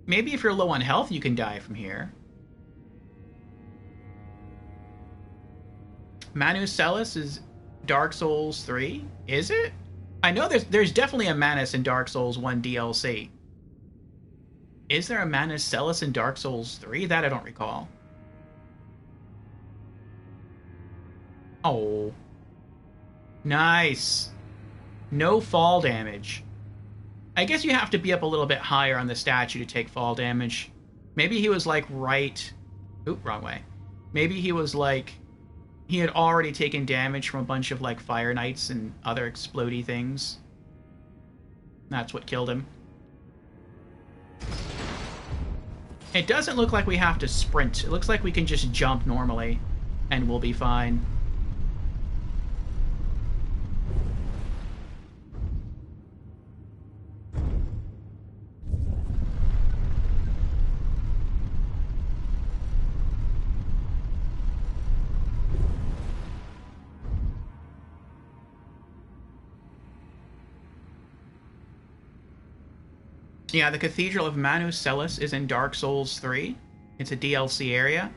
Maybe if you're low on health, you can die from here. Manus Celis is Dark Souls 3? Is it? I know there's definitely a Manus in Dark Souls 1 DLC. Is there a Manus Celis in Dark Souls 3? That I don't recall. Oh. Nice. No fall damage. I guess you have to be up a little bit higher on the statue to take fall damage. Maybe he was like right... Oop, wrong way. Maybe he was like... He had already taken damage from a bunch of like Fire Knights and other explodey things. That's what killed him. It doesn't look like we have to sprint. It looks like we can just jump normally and we'll be fine. Yeah, the Cathedral of Manus Celis is in Dark Souls 3. It's a DLC area.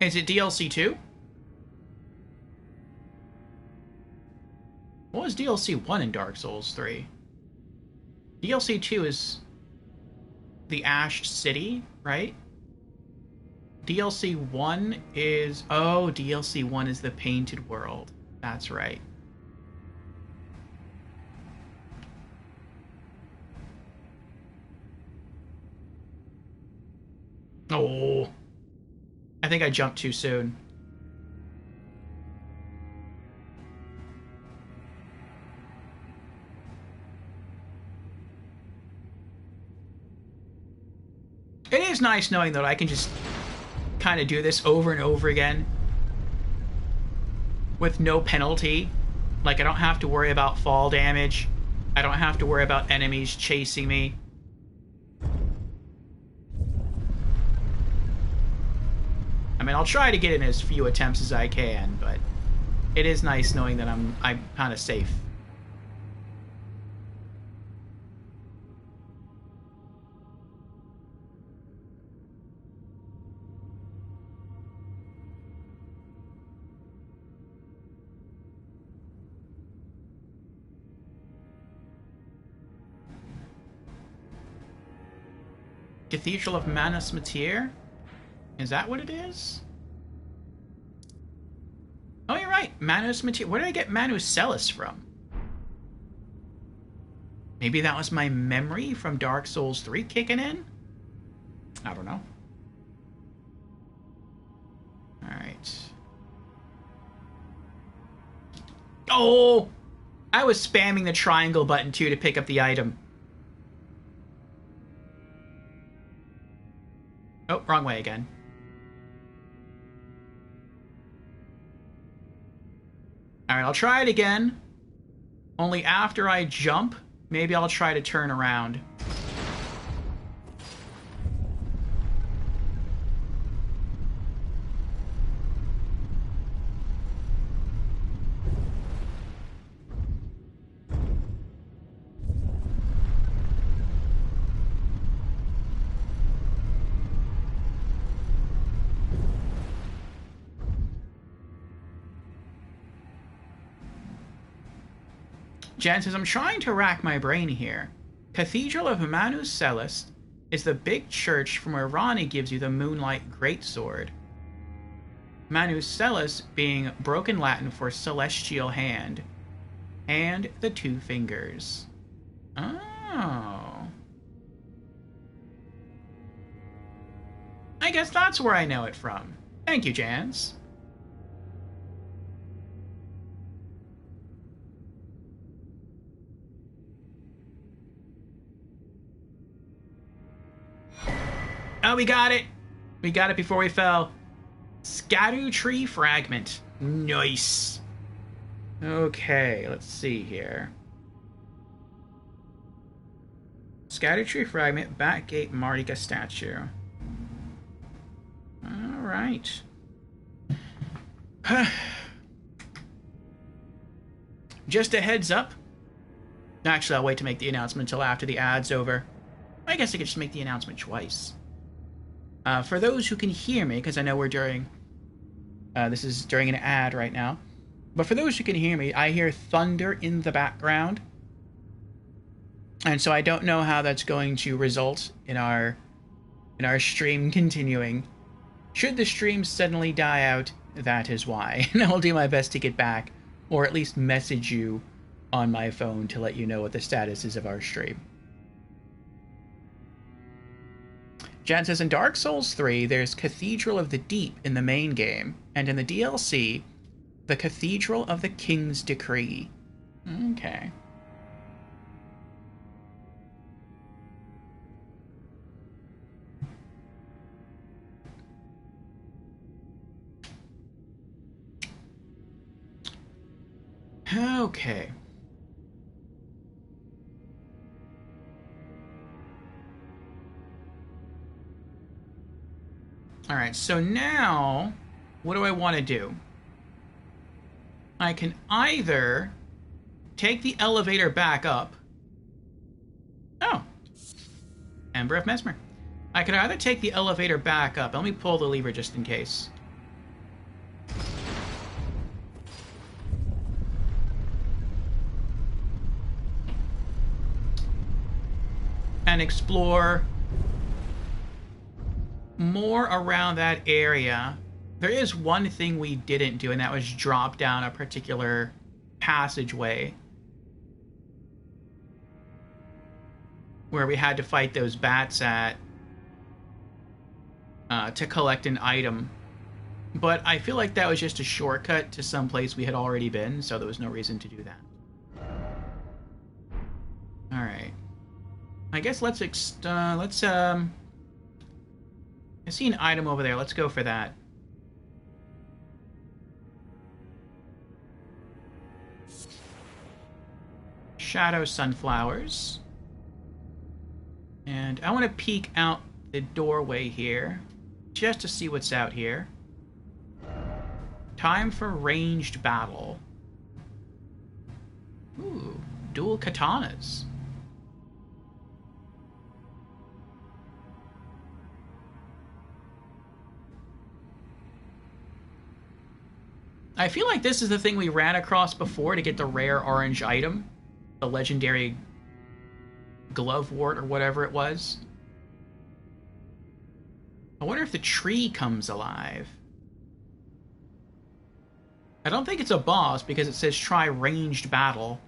Is it DLC 2? What was DLC 1 in Dark Souls 3? DLC 2 is the Ash City, right? DLC 1 is... Oh, DLC 1 is the Painted World. That's right. Oh. I think I jumped too soon. It is nice knowing that I can just kind of do this over and over again with no penalty. Like, I don't have to worry about fall damage. I don't have to worry about enemies chasing me. I mean, I'll try to get in as few attempts as I can, but it is nice knowing that I'm kind of safe. Cathedral of Manus Matir? Is that what it is? Oh, you're right. Manus Matir. Where did I get Manus Celis from? Maybe that was my memory from Dark Souls 3 kicking in? I don't know. Alright. Oh! I was spamming the triangle button too to pick up the item. Oh, wrong way again. Alright, I'll try it again. Only after I jump, maybe I'll try to turn around. Jen says, I'm trying to rack my brain here. Cathedral of Manus Celis is the big church from where Ranni gives you the Moonlight Greatsword. Manus Celis being broken Latin for celestial hand. And the two fingers. Oh. I guess that's where I know it from. Thank you, Jans. Oh, we got it! We got it before we fell. Scatter Tree Fragment. Nice. Okay, let's see here. Scatter Tree Fragment, Backgate Martika statue. Alright. Just a heads up. Actually, I'll wait to make the announcement until after the ad's over. I guess I could just make the announcement twice. For those who can hear me, because I know we're during... this is during an ad right now. But for those who can hear me, I hear thunder in the background. And so I don't know how that's going to result in our stream continuing. Should the stream suddenly die out, that is why. And I'll do my best to get back, or at least message you on my phone to let you know what the status is of our stream. Jan says, in Dark Souls 3, there's Cathedral of the Deep in the main game, and in the DLC, the Cathedral of the King's Decree. Okay. Okay. Alright, so now, what do I want to do? I can either take the elevator back up. Oh. Ember of Mesmer. I can either take the elevator back up. Let me pull the lever just in case. And explore more around that area. There is one thing we didn't do, and that was drop down a particular passageway where we had to fight those bats at to collect an item. But I feel like that was just a shortcut to some place we had already been, so there was no reason to do that. Alright. I guess I see an item over there. Let's go for that. Shadow sunflowers. And I want to peek out the doorway here, just to see what's out here. Time for ranged battle. Ooh, dual katanas. I feel like this is the thing we ran across before to get the rare orange item. The legendary glovewort or whatever it was. I wonder if the tree comes alive. I don't think it's a boss because it says try ranged battle.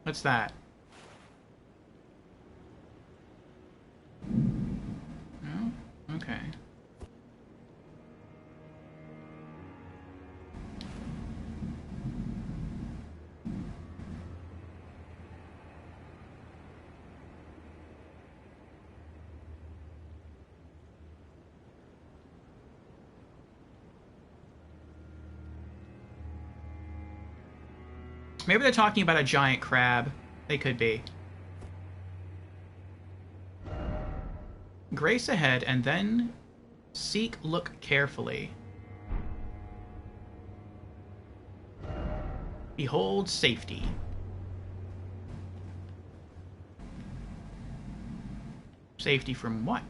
What's that? No? Okay. Maybe they're talking about a giant crab. They could be. Grace ahead, and then seek, look carefully. Behold safety. Safety from what?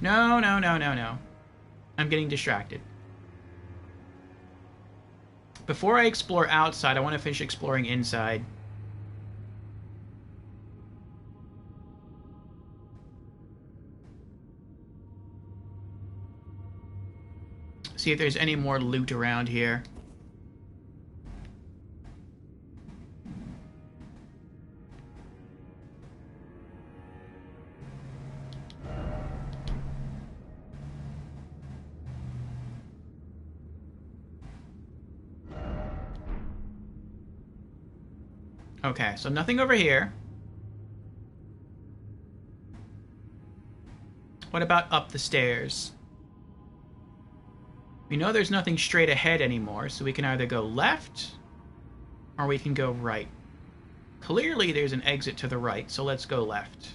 No, no, no, no, no. I'm getting distracted. Before I explore outside, I want to finish exploring inside. See if there's any more loot around here. Okay, so nothing over here. What about up the stairs? We know there's nothing straight ahead anymore, so we can either go left or we can go right. Clearly there's an exit to the right, so let's go left.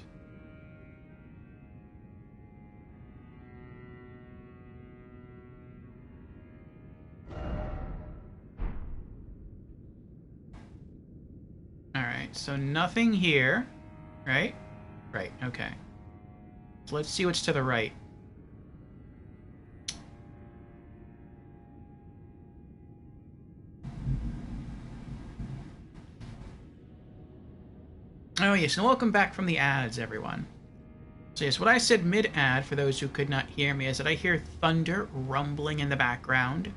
Alright, so nothing here. Right? Right, okay. So let's see what's to the right. Oh yes, and welcome back from the ads, everyone. So yes, what I said mid-ad, for those who could not hear me, is that I hear thunder rumbling in the background.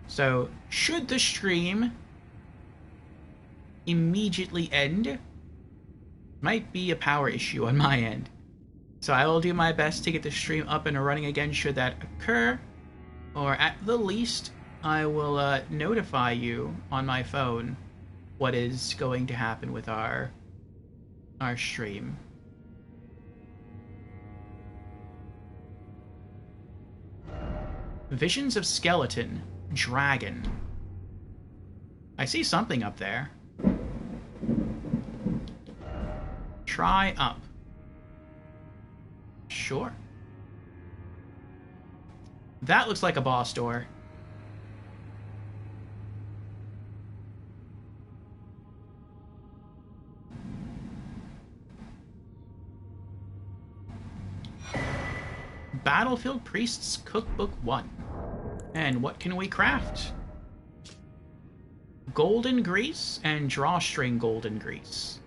So, should the stream immediately end, might be a power issue on my end. So I will do my best to get the stream up and running again should that occur. Or at the least, I will notify you on my phone what is going to happen with our stream. Visions of skeleton, dragon. I see something up there. Try up. Sure. That looks like a boss door. Battlefield Priest's Cookbook 1. And what can we craft? Golden grease and drawstring golden grease.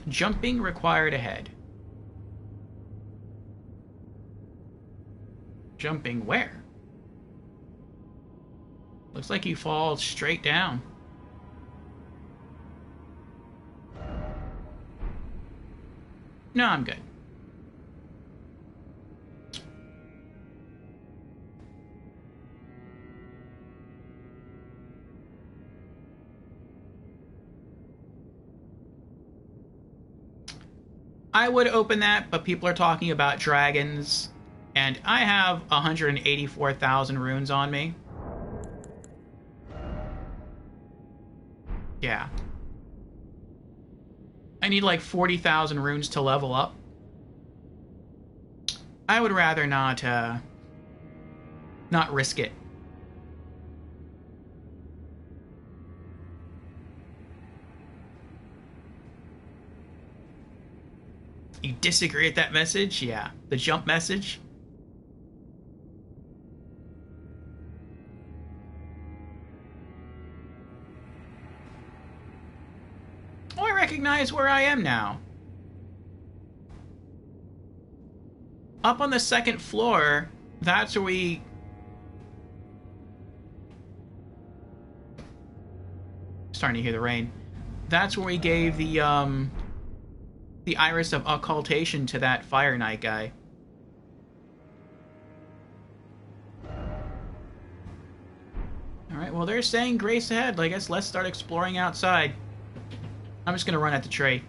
Jumping required ahead. Jumping where? Looks like you fall straight down. No, I'm good. I would open that, but people are talking about dragons, and I have 184,000 runes on me. Yeah. I need like 40,000 runes to level up. I would rather not risk it. You disagree with that message? Yeah. The jump message? Oh, I recognize where I am now. Up on the second floor, that's where we... Starting to hear the rain. That's where we gave the Iris of Occultation to that Fire Knight guy. Alright, well, they're saying grace ahead. I guess let's start exploring outside. I'm just gonna run at the tree.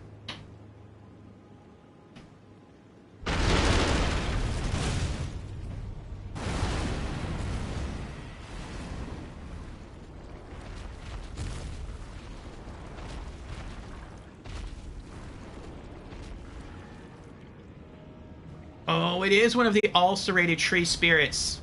Oh, it is one of the ulcerated tree spirits.